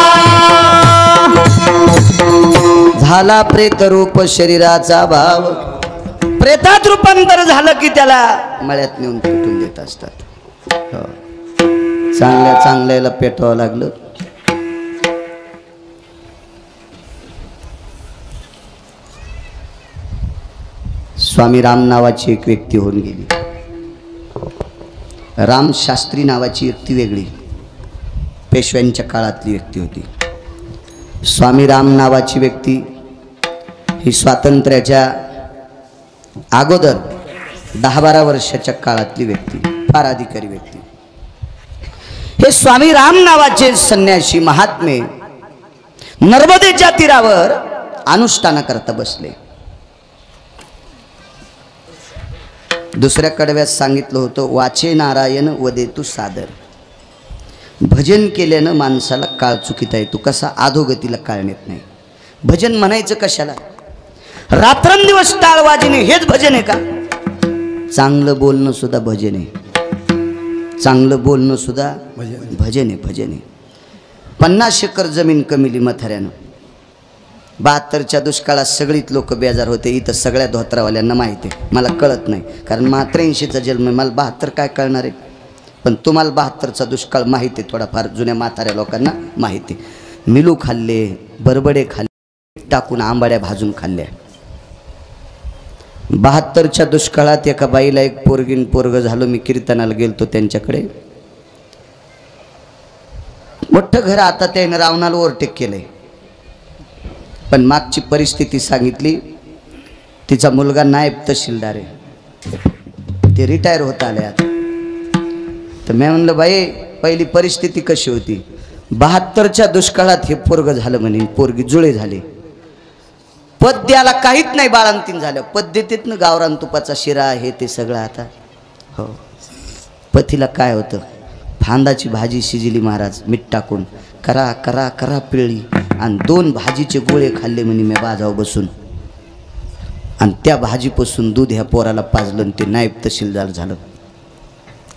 झाला प्रेतरूप शरीराचा भाव प्रेतात रूपांतर झालं की त्याला मळ्यात नेऊन पेटून देत असतात. हो. चांगल्या चांगल्याला पेटवावं लागलं. स्वामी राम नावाची एक व्यक्ती होऊन गेली. राम शास्त्री नावाची व्यक्ती वेगळी, पेशव्यांच्या काळातली व्यक्ती होती. स्वामी राम नावाची व्यक्ती ही स्वातंत्र्याच्या अगोदर 10-12 वर्षाच्या काळातली व्यक्ती, फार अधिकारी व्यक्ती. हे स्वामी राम नावाचे संन्यासी महात्मे नर्मदेच्या तीरावर अनुष्ठानाकरता बसले. दुसऱ्या कडव्यात सांगितलं होतं, वाचे नारायण वदेतु सादर. भजन केल्यानं माणसाला काळ चुकीता येतो, कसा अधोगतीला काळ नेत नाही. भजन म्हणायचं कशाला? रात्रंदिवस टाळ वाजणे हेच भजन आहे का? चांगलं बोलणं सुद्धा भजन आहे. चांगलं बोलणं सुद्धा भजन आहे. भजन आहे. 50 एकर जमीन कमिली मथाऱ्यानं. 72च्या दुष्काळात सगळीच लोक बेजार होते. इथं सगळ्या धोत्रावाल्यांना माहिती आहे, मला कळत नाही, कारण मला 83चा जन्म आहे, मला 72 काय कळणार आहे. पण तुम्हाला 72चा दुष्काळ माहिती आहे, थोडाफार जुन्या म्हाताऱ्या लोकांना माहिती आहे. मिलू खाल्ले, बरबडे खाल्ले, टाकून आंबाड्या भाजून खाल्ल्या. 72च्या दुष्काळात एका बाईला एक पोरगीन पोरग झालं. मी कीर्तनाला गेलतो त्यांच्याकडे. मोठं घर आता त्यानं रावणाला ओव्हरटेक केलंय, पण मागची परिस्थिती सांगितली. तिचा मुलगा नायब तहसीलदार आहे, ते रिटायर होत आले आता. तर मी म्हणलं, बाई पहिली परिस्थिती कशी होती? 72च्या दुष्काळात हे पोरग झालं म्हणे, पोरगी जुळे झाले. पद द्यायला काहीच नाही, बाळंतीन झालं. पद देतेत ना, गावरान तुपाचा शिरा हे ते सगळं. आता हो, पतीला काय होतं? फांदाची भाजी शिजली महाराज मीठ टाकून, करा करा करा पिळली, आणि 2 भाजीचे गोळे खाल्ले म्हणे मी बाजावर बसून, आणि त्या भाजीपासून दूध ह्या पोराला पाजलं, आणि ते नायब तहसीलदार झालं.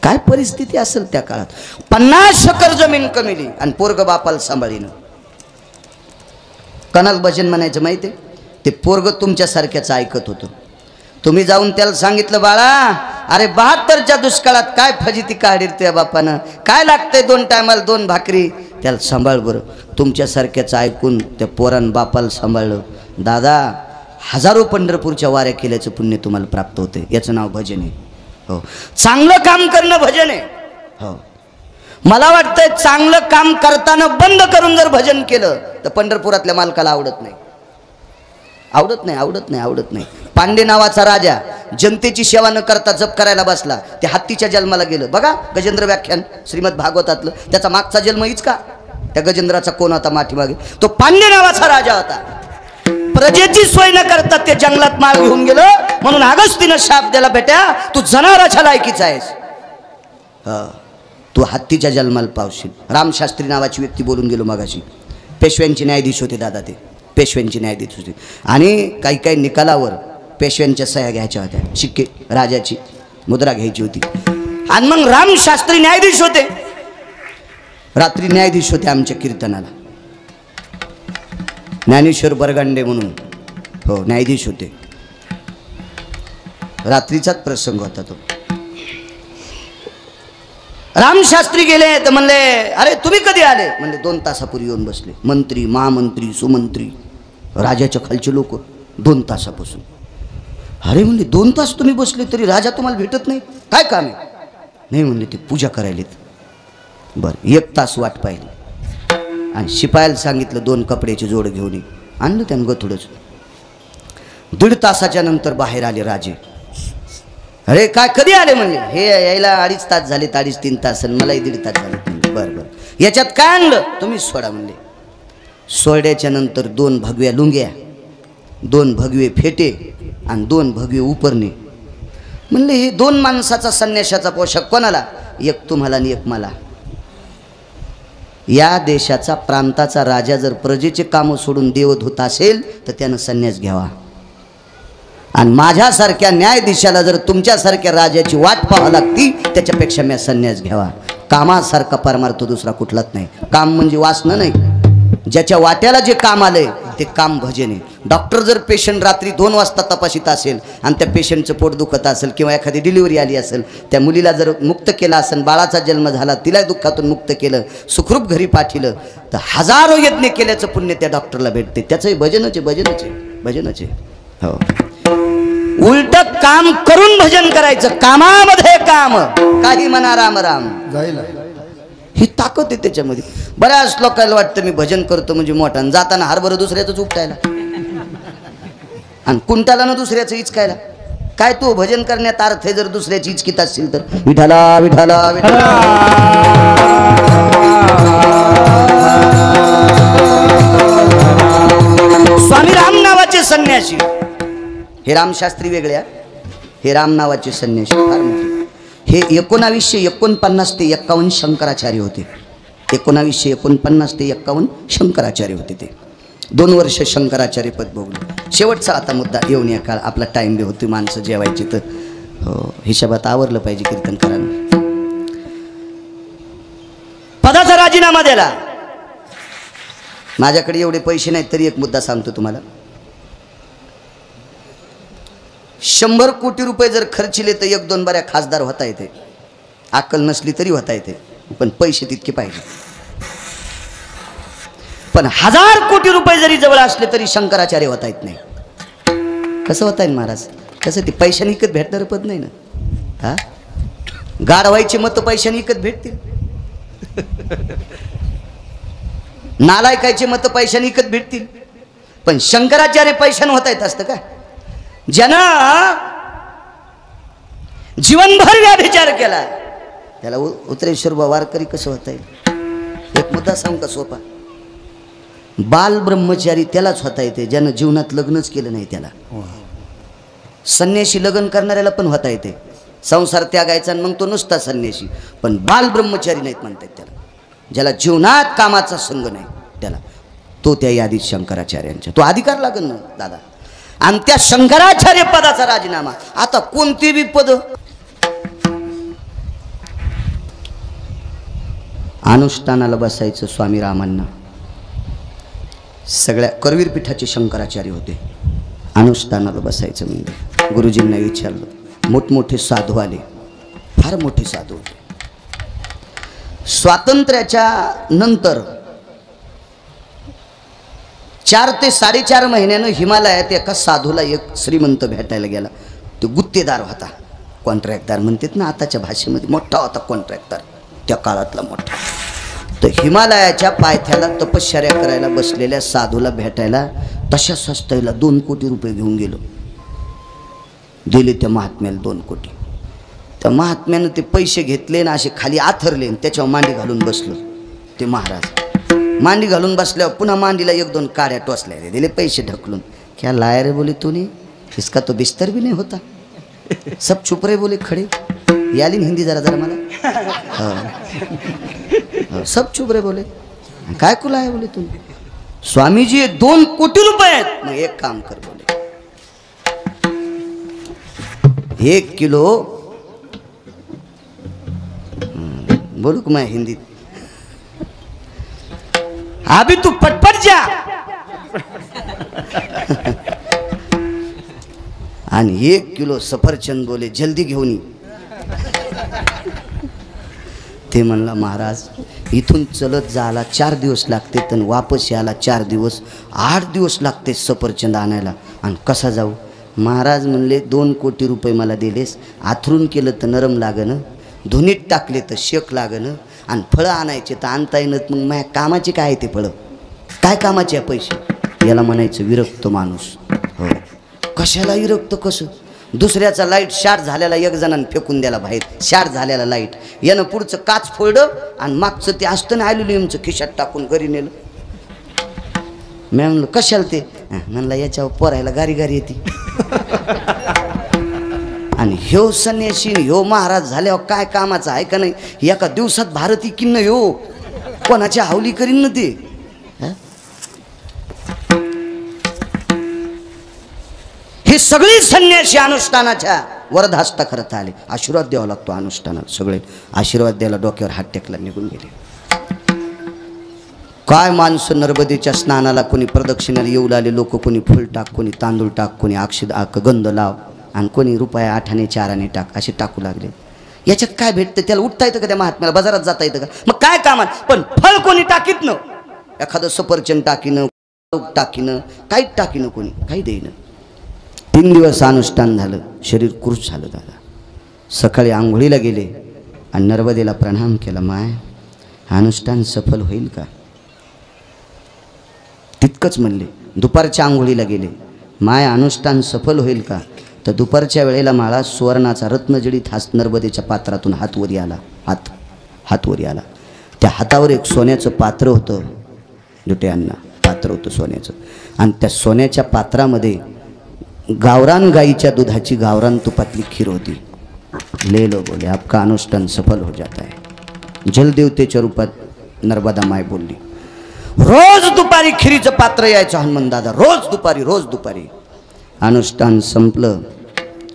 काय परिस्थिती असेल त्या काळात? 50 एकर जमीन कमिली आणि पोरग बापाला सांभाळीनं. कणाल भजन म्हणायचं माहिती आहे? ते पोरग तुमच्यासारख्याच ऐकत होतं. तुम्ही जाऊन त्याला सांगितलं, बाळा अरे 72च्या दुष्काळात काय फजिती काढील तुझ्या बापानं, काय लागतंय 2 टायमाला 2 भाकरी, त्याला सांभाळ बरं. तुमच्यासारख्याच ऐकून त्या पोरानं बापाला सांभाळलं. दादा, हजारो पंढरपूरच्या वाऱ्या केल्याचं पुण्य तुम्हाला प्राप्त होते. याचं नाव भजन आहे. हो, चांगलं काम करणं भजन आहे. हो, मला वाटतंय चांगलं काम करताना बंद करून जर भजन केलं तर पंढरपुरातल्या मालकाला आवडत नाही. आवडत नाही, आवडत नाही, आवडत नाही. पांडे नावाचा राजा जनतेची सेवा न करता जप करायला बसला. ते हत्तीच्या जन्माला गेलं. बघा गजेंद्र व्याख्यान श्रीमद भागवतातलं, त्याचा मागचा जन्म हीच का? त्या गजेंद्राचा कोण होता माठीमागे? तो पांडे नावाचा राजा होता. प्रजेची सोय न करता ते जंगलात माळ घेऊन गेलं, म्हणून अगस्तीनं शाप दिला, बेट्या तू जनावराच्या लायकीचा आहेस, तू हत्तीच्या जन्माला पावशील. रामशास्त्री नावाची व्यक्ती बोलून गेलो मगाशी. पेशव्यांचे न्यायाधीश होते दादा, ते पेशव्यांचे न्यायाधीश होते. आणि काही काही निकालावर पेशव्यांच्या सह्या घ्यायच्या होत्या, शिक्के राजाची मुद्रा घ्यायची होती. आणि मग रामशास्त्री न्यायाधीश होते. रात्री न्यायाधीश होते आमच्या कीर्तनाला. ज्ञानेश्वर बरगांडे म्हणून, हो, न्यायाधीश होते. रात्रीचाच प्रसंग होता तो. रामशास्त्री गेले तर म्हणले, अरे तुम्ही कधी आले? म्हणले 2 तासापूर्वी येऊन बसले. मंत्री, महामंत्री, सुमंत्री, राजाच्या खालचे लोक 2 तासापासून. अरे म्हणले 2 तास तुम्ही बसले तरी राजा तुम्हाला भेटत नाही, काय काम आहे? नाही म्हणले ते पूजा करायलेत. बरं, 1 तास वाट पाहिली आणि शिपायाला सांगितलं 2 कपड्याची जोड घेऊन ये. आणलं त्यानं गथुडच. 1.5 तासाच्या नंतर बाहेर आले राजे. अरे काय कधी आले? म्हणले हे यायला 2.5 तास झाले, 2.5-3 तास, मलाही 1.5 तास झाले. बरं बरं, याच्यात काय आणलं? तुम्ही सोडा म्हणले. सोड्याच्या नंतर 2 भगव्या लुंग्या, 2 भगवे फेटे आणि 2 भगवे उपरणे. म्हणले हे 2 माणसाचा संन्याशाचा पोशाख कोणाला? एक तुम्हाला आणि एक मला. या देशाचा प्रांताचा राजा जर प्रजेचे कामं सोडून देवधूत असेल तर त्यानं संन्यास घ्यावा. आणि माझ्यासारख्या न्यायाधीशाला जर तुमच्यासारख्या राजाची वाट पाहावी लागती त्याच्यापेक्षा मी संन्यास घ्यावा. कामासारखा परमार्थ दुसरा कुठलाच नाही. काम म्हणजे वासना नाही. ज्याच्या वाट्याला जे काम आलंय ते काम भजन आहे. डॉक्टर जर पेशंट रात्री 2 वाजता तपासित असेल आणि त्या पेशंटचं पोट दुखत असेल किंवा एखादी डिलिव्हरी आली असेल, त्या मुलीला जर मुक्त केला असेल, बाळाचा जन्म झाला, तिला दुःखातून मुक्त केलं, सुखरूप घरी पाठिलं, तर हजारो यज्ञ केल्याचं पुण्य त्या डॉक्टरला भेटते. त्याचंही भजनच आहे, भजनच आहे, भजनच आहे. हो, उलट काम करून भजन करायचं. कामामध्ये काम, काही म्हणा राम राम, ही ताकद आहे त्याच्यामध्ये. बऱ्याच लोकांना वाटतं मी भजन करतो म्हणजे मोठा, आणि जाताना हरभरं दुसऱ्याच उपटायला आणि कुंटाला ना दुसऱ्याचं इचकायला. काय तू भजन करण्यात अर्थ आहे जर दुसऱ्याची इचकीत असतील तर. विठाला विठाला विठाला. स्वामी राम नावाचे संन्यासी, हे रामशास्त्री वेगळ्या, हे राम नावाचे संन्यासी फार मोठे. हे 1949 ते 51 शंकराचार्य होते. 1949 ते 51 शंकराचार्य होते. ते 2 वर्ष शंकराचार्य पद भोगले. शेवटचा आता मुद्दा येऊन या काळ, आपला टाइम बी होती, माणसं जेवायची, तर हो हिशोबात आवरलं पाहिजे कीर्तनकारांना. पदाचा राजीनामा द्याला. माझ्याकडे एवढे पैसे नाहीत तरी एक मुद्दा सांगतो तुम्हाला. 100 कोटी रुपये जर खर्चिले तर 1-2 बऱ्या खासदार होता येते. अक्कल नसली तरी होता येते, पण पैसे तितके पाहिजे. पण 1000 कोटी रुपये जरी जवळ असले तरी शंकराचार्य होता येत नाही. कसं होता येईल महाराज? कसं ते पैशाने विकत भेटणारं पद नाही ना. हा, गाढवायचे मत पैशाने विकत भेटतील, नालायकायचे मत पैशाने विकत भेटतील, पण शंकराचार्य पैशाने होता येत असतं का? ज्यानं जीवनभर व्याभिचार केला त्याला उत्तरेश्वर वारकरी कसं होता येईल? एक मुद्दा सांगू का सोपा? बाल ब्रह्मचारी त्यालाच होता येते ज्यानं जीवनात लग्नच केलं नाही त्याला. संन्याशी लग्न करणाऱ्याला पण होता येते, संसार त्यागायचा मग तो नुसता संन्यासी. पण बाल ब्रह्मचारी नाहीत म्हणतात त्याला, ज्याला जीवनात कामाचा संग नाही त्याला. तो त्या यादीत शंकराचार्यांच्या, तो अधिकार लागेल ना दादा. आणि त्या शंकराचार्य पदाचा राजीनामा. आता कोणती बी पद, अनुष्ठानाला बसायचं स्वामी रामांना. सगळ्या करवीर पीठाचे शंकराचार्य होते. अनुष्ठानाला बसायचं म्हणजे गुरुजींना विचारलं, मोठमोठे साधू आले, फार मोठे साधू होते. स्वातंत्र्याच्या नंतर 4 ते 4.5 महिन्यानं हिमालयात एका साधूला एक श्रीमंत भेटायला गेला. तो गुत्तेदार होता, कॉन्ट्रॅक्टदार म्हणतात ना आताच्या भाषेमध्ये, मोठा होता कॉन्ट्रॅक्टर, त्या काळातला मोठा. तर हिमालयाच्या पायथ्याला तपश्चर्या करायला बसलेल्या साधूला भेटायला तशा सस्त्याला 2 कोटी रुपये घेऊन गेलो. दिले त्या महात्म्याला 2 कोटी. त्या महात्म्यानं ते पैसे घेतले ना असे खाली आथरले, त्याच्यावर मांडी घालून बसलो. ते महाराज मांडी घालून बसल्यावर पुन्हा मांडीला 1-2 काड्या टोचल्या, दिले पैसे ढकलून. क्या लाया रे बोले तूने, इसका तो बिस्तर भी नहीं होता. सब चुप रे बोले खड़े. याली हिंदी जरा जरा मला. सब चुप रे बोले, काय कुला आहे बोले तुम्ही. स्वामीजी 2 कोटी रुपये आहेत. मग एक काम कर बोले, 1 किलो, बोलू का मैं हिंदीत, अभी तू पटपट जा आणि 1 किलो सफरचंद बोले जल्दी घेऊन ये. ते म्हणला महाराज इथून चलत जायला 4 दिवस लागते, तर वापस यायला 4 दिवस, 8 दिवस लागते सफरचंद आणायला, आणि कसा जाऊ. महाराज म्हणले 2 कोटी रुपये मला दिलेस, आथरून केलं तर नरम लागणं, धुनीत टाकले तर शेक लागणं, आणि फळं आणायचे तर आणता येणं. मग माझ्या कामाचे काय ते फळं, काय कामाचे पैसे? याला म्हणायचं विरक्त माणूस. हो, कशाला विरक्त? कसं? दुसऱ्याचा लाईट शार्ट झालेला 1 जणांनी फेकून द्याला बाहेर, शार्ट झालेला लाईट, यानं पुढचं काच फोडलं आणि मागचं ते असतं ना ॲल्युमिनियमचं खिशात टाकून घरी नेलं. मी म्हणलं कशाला ते? म्हणलं याच्यावर पोरायला गारी गारी येते. आणि ह्यो संन्यासी ह्यो महाराज झाल्यावर काय कामाचा आहे का नाही? एका दिवसात भारती किन्न ह्यो कोणाच्या हावली करीन ना ते. हे सगळी संन्यासी अनुष्ठानाच्या वरदहस्त करत आले. आशीर्वाद द्यावा लागतो अनुष्ठानात. सगळे आशीर्वाद द्यायला डोक्यावर हात टेकला निघून गेले. काय माणसं नर्मदेच्या स्नानाला कोणी प्रदक्षिणाला येऊ लागले लोक. कोणी फुल टाक, कोणी तांदूळ टाक, कोणी अक्षत गंध लाव आणि कोणी रुपया 8 आणे 4 आणे टाक असे टाकू लागले. याच्यात काय भेटतं? त्याला उठता येतं का? त्या महात्म्याला बाजारात जाता येतं का? मग काय कामात? पण फळ कोणी टाकीत न. एखादं सफरचंद टाकीनं, टाकीनं, काहीच टाकीनं, कोणी काही देईन. 3 दिवस अनुष्ठान झालं. शरीर कृश झालं दादा. सकाळी आंघोळीला गेले आणि नर्मदेला प्रणाम केला. माय अनुष्ठान सफल होईल का? तितकंच म्हणले. दुपारच्या आंघोळीला गेले. माय अनुष्ठान सफल होईल का? तर दुपारच्या वेळेला मला सुवर्णाचा रत्नजडीत हात नर्मदेच्या पात्रातून हात वरी आला. हात वरी आला. त्या हातावर एक सोन्याचं पात्र होतं. दुट्यांना पात्र होतं सोन्याचं. आणि त्या सोन्याच्या पात्रामध्ये गावरान गाईच्या दुधाची गावरान तुपातली खीर होती. ले लो बोले आपका अनुष्ठान सफल हो जाता है. जलदेवतेच्या रूपात नर्मदा माय बोलली. रोज दुपारी खिरीचं पात्र यायचं हनुमान दादा. रोज दुपारी. अनुष्ठान संपलं.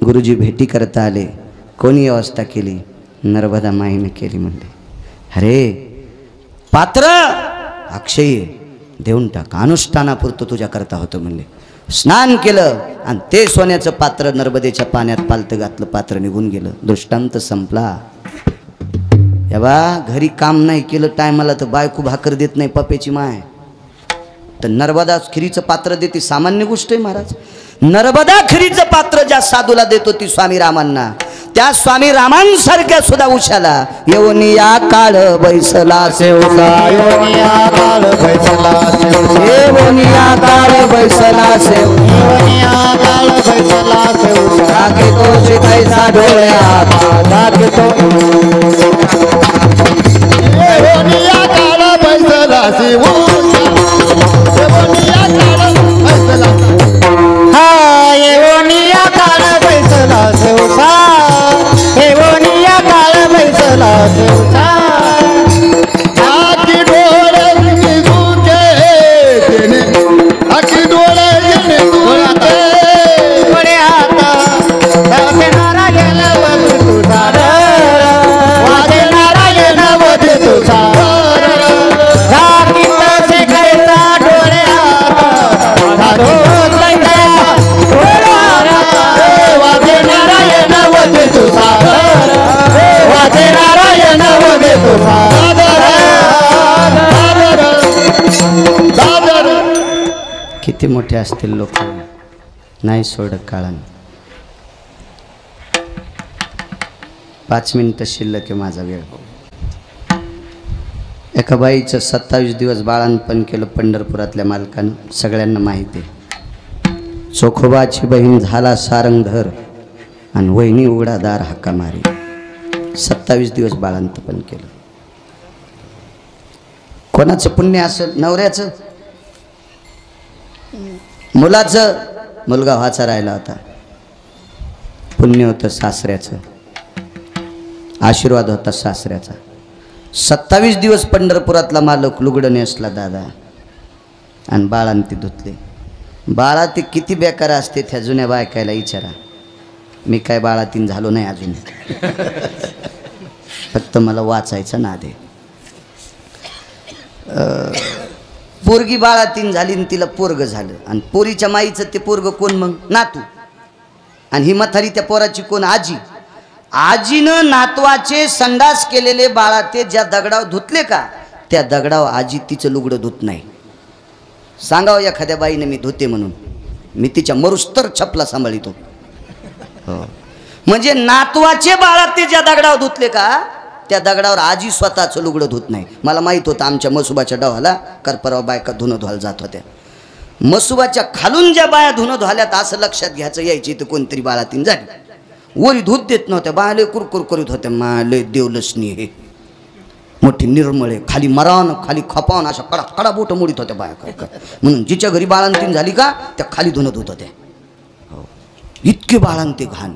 गुरुजी भेटी करता आले. कोणी व्यवस्था केली? नर्मदा माईने केली. म्हणले अरे पात्र अक्षय देऊन टाक. अनुष्ठानापुरतं तुझ्या करता होतं म्हणले. स्नान केलं आणि ते सोन्याचं पात्र नर्मदेच्या पाण्यात पालतं घातलं. पात्र निघून गेलं. दृष्टांत संपला. या बा घरी काम नाही केलं टायमाला तर बायको भाकर देत नाही पप्याची माय. तर नर्मदा खिरीचं पात्र देते सामान्य गोष्ट आहे महाराज. नर्मदा खिरीचं पात्र ज्या साधूला देत होती स्वामी रामांना, त्या स्वामी रामांसारख्या सुद्धा उशाला येऊन या काळ बैसला सेवका. येऊन या काळ बैसला सेवका. येऊन या काळ बैसला सेवका. येऊन या काळ बैसला सेवका. दाखवतो शिकायचा डोळ्यात दाखवतो. येऊन या काळ बैसला सेवका. येऊन या काळ बैसला. हा येऊन या काळ बैसला सेवका. हेवनिया काळ बैसला सेवका. आखी डोळे निघूचे तेने आखी डोळे निघूचे डोळे आता वाचे नारायण वद तुझा वाचे नारायण वद तुझा राखी तसे खायचा डोळे आता वाचे नारायण वद तुझा. किती मोठे असतील लोक नाही सोडत काळानं. 5 मिनिटं शिल्लक आहे माझा वेळ. एका बाईचं 27 दिवस बाळांपण केलं पंढरपुरातल्या मालकानं. सगळ्यांना माहिती आहे. चोखोबाची बहीण झाला सारंगधर आणि वहिनी उघडादार हक्का मारी. 27 दिवस बाळांतपण केलं. कोणाचं पुण्य असेल? नवऱ्याचं, मुलाचं. मुलगा व्हायचा राहिला होता. पुण्य होतं सासऱ्याचं. आशीर्वाद होता सासऱ्याचा. 27 दिवस पंढरपुरातला मालक लुगडं नेसला दादा आणि बाळांती धुतले. बाळा ते किती बेकार असते त्या जुन्या बायकायला विचारा. मी काय बाळातीन झालो नाही अजून. फक्त मला वाचायचा नाद आहे. पोरगी बाळातीन झाली आणि तिला पोरग झालं. आणि पोरीच्या माईचं ते पोरग कोण? मग नातू. आणि ही म्हातारी त्या पोराची कोण? आजी. आजीनं नातवाचे संडास केलेले बाळा ते ज्या दगडावर धुतले का त्या दगडावर आजी तिचं लुगडं धुत नाही. सांगावं एखाद्या बाईने मी धुते म्हणून. मी तिच्या मरुस्तर छपला सांभाळितो. हो म्हणजे नातवाचे बाळा ते ज्या दगडावर धुतले का त्या दगडावर आजी स्वतःचं लुगडं धुत नाही. मला माहीत होतं आमच्या मसुबाच्या डोहाला करपराव बायका धुणं धुवायला जात होत्या. मसुबाच्या खालून ज्या बाया धुणं धुवाल्यात असं लक्षात घ्यायचं यायची तर कोणतरी बाळातीन झाली. वरी धूत देत नव्हत्या. बायाले कुरकुर करीत होत्या. माले देवलसनी हे मोठी निर्मळे खाली मरावून खाली खपावून अशा कडा कडा बोटं मोडीत होत्या बाया. काय म्हणून जिच्या घरी बाळांतीन झाली का त्या खाली धुणं धुत होत्या. हो इतके बाळांते घाण.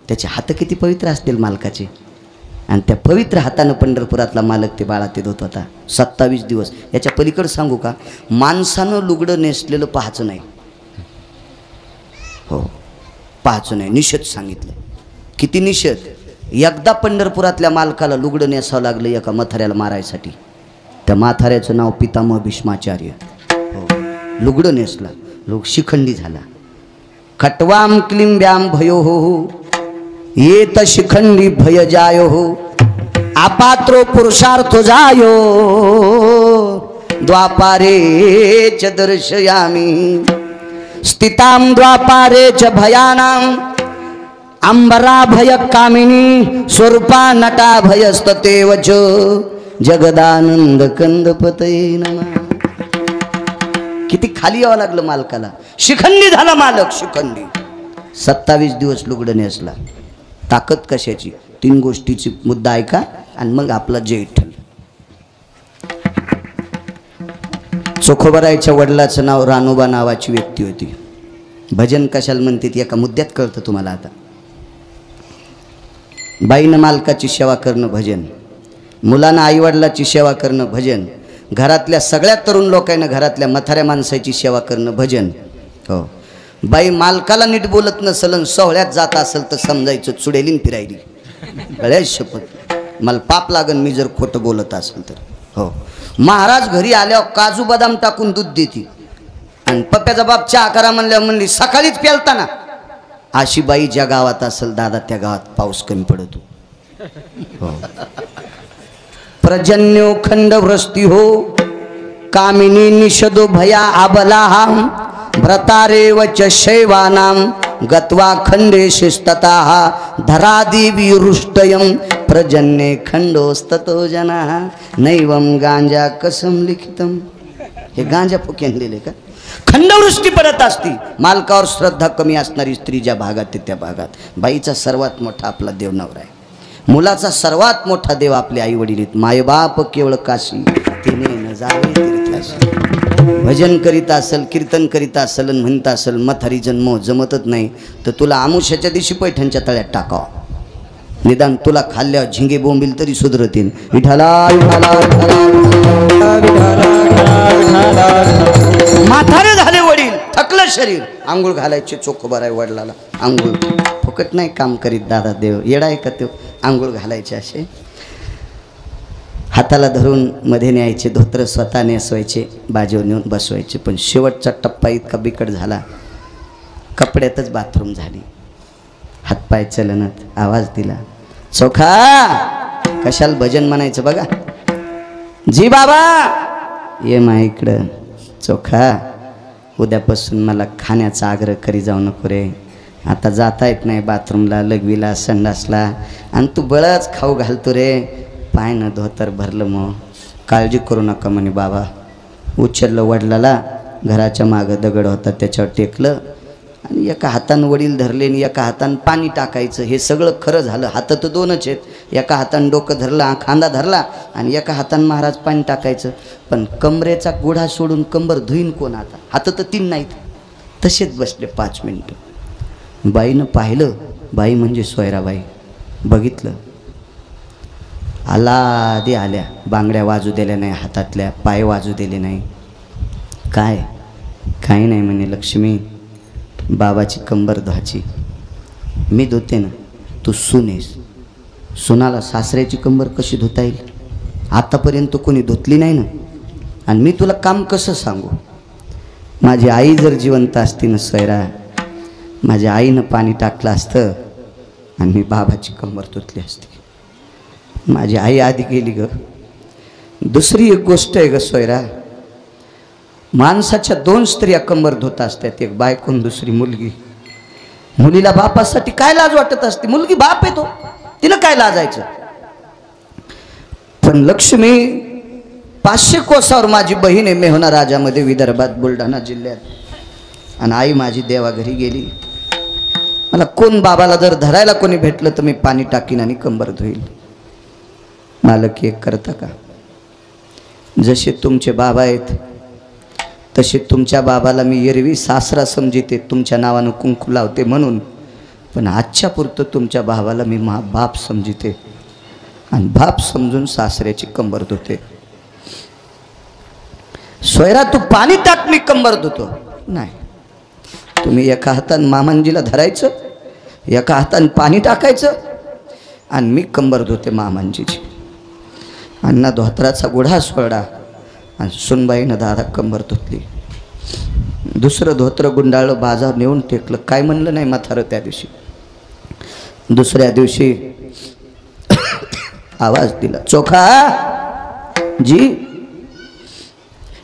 त्याचे हात किती पवित्र असतील मालकाचे. आणि त्या पवित्र हातानं पंढरपुरातला मालक ते बाळा ते धुत होता 27 दिवस. याच्या पलीकडे सांगू का, माणसानं लुगडं नेसलेलं पाहायचं नाही. हो, पाहायचं नाही, निषेध सांगितलं. किती निषेध. एकदा पंढरपुरातल्या मालकाला लुगडं नेसावं लागलं एका मथाऱ्याला मारायसाठी. त्या म्हाताऱ्याचं नाव पितामह भीष्माचार्य. हो, लुगडं नेसला, लोक शिखंडी झाला. खटवाम क्लिंब्याम भयो हो येत शिखंडी भय जायो हो अपात्रो पुरुषार्थ जायो द्वापारे च दर्शयामी स्थिताम द्वापारे च भयानाम अंबरा भय कामिनी स्वरूपा नटा भयस्ततेव च जगदानंद कंदपतये नमः. किती खाली यावं लागलं मालकाला. शिखंडी झाला मालक, शिखंडी. 27 दिवस लुगडं नेसला. ताकद कशाची? 3 गोष्टीची मुद्दा ऐका आणि मग आपला जय विठ्ठल. चोखोबरायच्या वडिलाचं नाव रानोबा नावाची व्यक्ती होती. भजन कशाला म्हणते एका मुद्द्यात कळतं तुम्हाला. आता बाईनं मालकाची सेवा करणं भजन, मुलांना आईवडिलाची सेवा करणं भजन, घरातल्या सगळ्या तरुण लोकांना घरातल्या म्हाताऱ्या माणसाची सेवा करणं भजन. हो, बाई मालकाला नीट बोलत नसल, सोहळ्यात जात असेल तर समजायचं चुडेलीन फिरायली. गळ्यात शपथ मला पाप लागन मी जर खोटं बोलत असेल तर. हो, महाराज घरी आल्यावर काजू बदाम टाकून दूध देते आणि पप्प्याचा बाप चहा करा म्हणल्यावर म्हणली सकाळीच प्यालता ना. अशी बाई ज्या गावात असेल दादा त्या गावात पाऊस कमी पडतो. हो, प्रजन्यो खंडवृष्टी हो कामिनी निषदो भया आबला भ्रतारेव च शैवानां गत्वा खंडे शिस्ततः धरादी विरुष्टयं प्रजन्ये खंडोस्ततो जनाः नैवं गांजा कसम लिखितम. हे गांजा फुक्यान लिहिले का? खंडवृष्टी पडत असती. मालकावर श्रद्धा कमी असणारी स्त्री ज्या भागात आहे त्या भागात. बाईचा सर्वात मोठा आपला देव नवरा आहे. मुलाचा सर्वात मोठा देव आपले आई वडील आहेत. मायबाप केवळ काशी तिने न जावे तीर्थाशी. भजन करीत असेल, कीर्तन करीत असेल, म्हणत असेल मथारी जन्म जमतच नाही तर तुला आमुष्याच्या दिवशी पैठणच्या तळ्यात टाकाव. निदान तुला खाल्ल्यावर झिंगे बोंबील तरी सुधरतील. विठाला म्हातारे झाले वडील, थकलं शरीर, आंघोळ घालायचे. चोखोबाराय वडिलाला आंघोळ फुकट नाही काम करीत दादा देव. येडा आहे का तो? आंघोळ घालायचे असे, हाताला धरून मध्ये न्यायचे, धोत्र स्वतः नेसवायचे, बाजूवर नेऊन बसवायचे. पण शेवटचा टप्पा इतका बिकट झाला, कपड्यातच बाथरूम झाली. हातपाय चलनत आवाज दिला, चोखा कशाला भजन म्हणायचं बघा. जी बाबा ये मा इकडं. चोखा उद्यापासून मला खाण्याचा आग्रह करी जाऊ नको रे. आता जाता येत नाही बाथरूमला, लघवीला, संडासला आणि तू बळच खाऊ घालतो रे. पाय न धोतर भरलं मग. काळजी करू नका म्हणे बाबा. उचललं वडिलाला, घराच्या मागं दगड होता त्याच्यावर टेकलं आणि एका हातानं वडील धरले आणि एका हातानं पाणी टाकायचं. हे सगळं खरं झालं. हात तर 2च आहेत. एका हातानं डोकं धरलं, खांदा धरला आणि एका हातानं महाराज पाणी टाकायचं. पण कमरेचा गुढा सोडून कंबर धुईन कोण? आता हात तर 3 नाहीत. तसेच बसले 5 मिनटं. बाईनं पाहिलं, बाई म्हणजे सोयराबाई. बघितलं, आला आल्या, बांगड्या वाजू दिल्या नाही हातातल्या, पाय वाजू दिले नाही. काय? काही नाही म्हणे लक्ष्मी, बाबाची कंबर धुवायची. मी धुते ना, तू सुनेस. सुनाला सासऱ्याची कंबर कशी धुता येईल? आतापर्यंत कोणी धुतली नाही ना. आणि मी तुला काम कसं सांगू? माझी आई जर जिवंत असती ना सोयरा, माझ्या आईनं पाणी टाकलं असतं आणि मी बाबाची कंबर धुतली असती. माझी आई आधी गेली ग. दुसरी एक गोष्ट आहे ग सोयरा, माणसाच्या 2 स्त्रिया कंबर धुत असतात, एक बायको दुसरी मुलगी. मुलीला बापासाठी काय लाज वाटत असते? मुलगी बाप आहे तो, तिनं काय लाजायचं? पण लक्ष्मी 500 कोसावर माझी बहीण आहे मेहना राजामध्ये विदर्भात बुलढाणा जिल्ह्यात. आणि आई माझी देवाघरी गेली. मला कोण बाबाला जर धरायला कोणी भेटलं तर मी पाणी टाकीन आणि कंबर धुईल. मालक एक करता का? जसे तुमचे बाबा आहेत तसे तुमच्या बाबाला मी एरवी सासरा समजिते, तुमच्या नावानं कुंकू लावते म्हणून पण आजच्या पुरतं तुमच्या भावाला मी बाप समजिते आणि बाप समजून सासऱ्याची कंबर धुते. सोयरा तू पाणी टाक, मी कंबर धुतो. नाही, तुम्ही एका हाताने मामांजीला धरायचं, एका हाताने पाणी टाकायचं आणि मी कंबर धुते मामांजीची. अण्णा धोत्राचा गुढा सोडा आणि सुनबाईनं दादा कंबर धुतली. दुसरं धोत्र गुंडाळलं, बाजार नेऊन टेकलं. काय म्हणलं नाही म्हातारं त्या दिवशी. दुसऱ्या दिवशी आवाज दिला, चोखा जी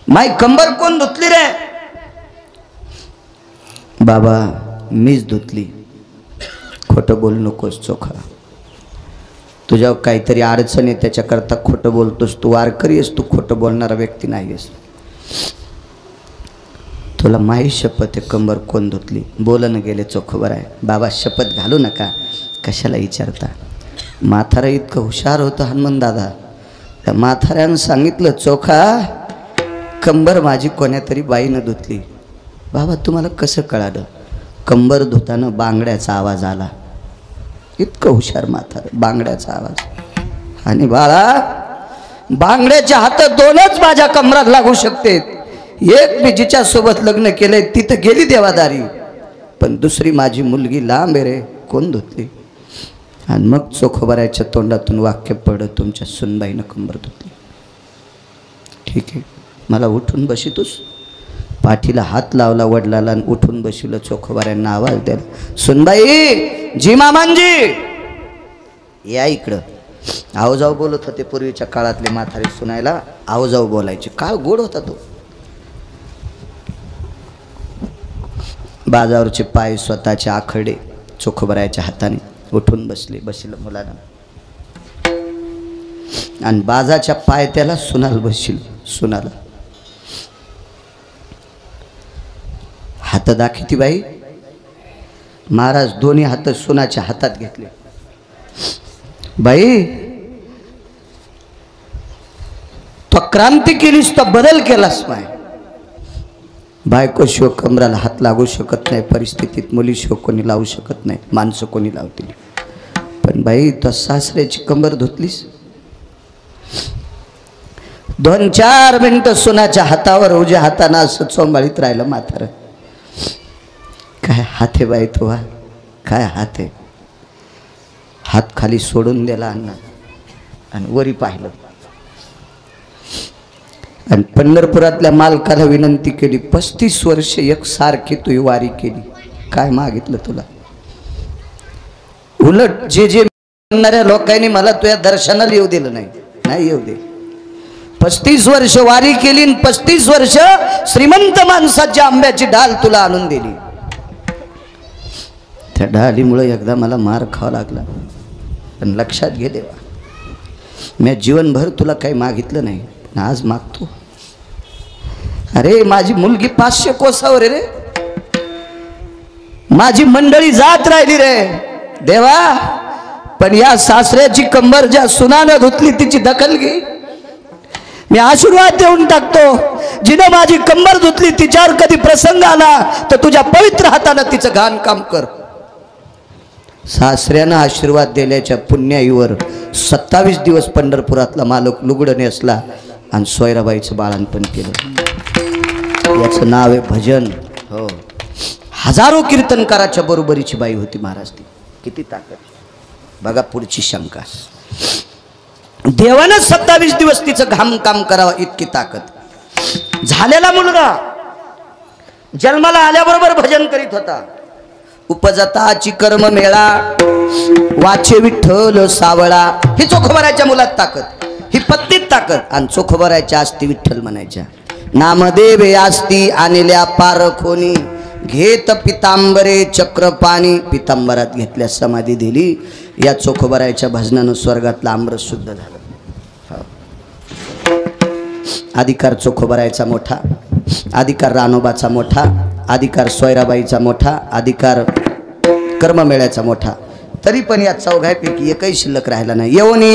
माई कंबर कोण धुतली रे? बाबा मीच धुतली. खोटं बोलू नकोस चोखा, तुझ्यावर काहीतरी अडचण आहे त्याच्याकरता खोटं बोलतोस. तू वारकरी आहेस, तू खोटं बोलणारा व्यक्ती नाही आहेस. तुला माही शपथ आहे कंबर कोण धुतली? बोलणं गेले चोखबर आहे. बाबा शपथ घालू नका, कशाला विचारता? म्हातारा इतकं हुशार होतं हनुमान दादा. त्या म्हाताऱ्यानं सांगितलं, चोखा कंबर माझी कोण्या तरी बाईनं धुतली. बाबा तुम्हाला कसं कळालं? कंबर धुताना बांगड्याचा आवाज आला. इतकं हुशार म्हातारं, बांगड्याचा आवाज. आणि बाळा बांगड्याच्या हातात दोनच माझ्या कमरात लागू शकते. एक मी जिच्या सोबत लग्न केलंय तिथं गेली देवादारी, पण दुसरी माझी मुलगी लांब आहे रे, कोण धुतली? आणि मग चोखोबराच्या तोंडातून वाक्य पडलं, तुमच्या सुनबाईनं कंबर धुतली. ठीक आहे, मला उठून बसितोस? पाठीला हात लावला वडिलाला आणि उठून बसिलं. चोखोबाऱ्यांना आवाज द्याला, सुनबाई जी मामांजी या इकडं. आहोजाऊ बोलत होते पूर्वीच्या काळातले म्हातारे सुनायला, आहोजाऊ बोलायचे. काळ गोड होता तो. बाजावरचे पाय स्वतःचे आखडे चोखोबराच्या हाताने उठून बसलं मुलाला. आणि बाजाच्या पाय त्याला सुनाला बसशील. सुनाला हात दाखवती बाई. महाराज दोन्ही हात सुनाच्या हातात घेतले. बाई तो क्रांती केलीस, तो बदल केलास. बायको शिव कमराला हात लागू शकत नाही परिस्थितीत. मुली शिव कोणी लावू शकत नाही, माणसं कोणी लावतील. पण बाई तो सासऱ्याची कंबर धुतलीस. 2-4 मिनिटं सुनाच्या हातावर उजव्या हातानं असं चोंबाळीत राहिलं म्हातारं. काय हात आहे बाई तो, काय हात आहे? हात खाली सोडून दिला अण्णा आणि वरी पाहिलं. आणि पंढरपुरातल्या मालकाला विनंती केली, 35 वर्ष एकसारखी तू वारी केली, काय मागितलं तुला? उलट जे म्हणणाऱ्या लोकांनी मला तुझ्या दर्शनाला येऊ दिलं नाही. नाही येऊ दे. 35 वर्ष वारी केली, 35 वर्ष श्रीमंत माणसाची आंब्याची ढाल तुला आणून दिली. त्या ढालीमुळे एकदा मला मार खावा लागला. पण लक्षात घे देवा, मी जीवनभर तुला काही मागितलं नाही, आज मागतो. अरे माझी मुलगी 500 कोसावर रे, माझी मंडळी जात राहिली रे देवा. पण या सासऱ्याची कंबर ज्या सुनानं धुतली तिची दखल घे. मी आशीर्वाद देऊन टाकतो, जिनं माझी कंबर धुतली तिच्यावर कधी प्रसंग आला तर तुझ्या पवित्र हातानं तिचं घाण काम कर. सासऱ्यानं आशीर्वाद दिल्याच्या पुण्याईवर 27 दिवस पंढरपुरातला मालक लुगडं नेसला आणि सोयराबाईचं बाळंतपण केलं. याचं नाव आहे भजन. हो, हजारो कीर्तनकाराच्या बरोबरीची बाई होती महाराज ती. किती ताकद बघा. पुढची शंका, देवानं 27 दिवस तिचं घाम काम करावं इतकी ताकद. झालेला मुलगा जन्माला आल्याबरोबर भजन करीत होता. उपजताची कर्म मेळा वाचे विठ्ठल सावळा. ही चोखोबराच्या मुलात ताकद, ही पत्नीत ताकद. आणि चोखोबराच्या आस्ती विठ्ठल म्हणायच्या. नामदेव आस्ती आणल्या पारखोनी, घेत पितांबरे चक्रपाणी. पितांबरात घेतल्या समाधी दिली. या चोखोबराच्या भजनानं स्वर्गातला अमृत शुद्ध झालं. अधिकार चोखोबरायचा मोठा, अधिकार रानोबाचा मोठा, अधिकार सोयराबाईचा मोठा, अधिकार कर्ममेळ्याचा मोठा. तरी पण या चौघांपैकी एकही शिल्लक राहिला नाही. येऊन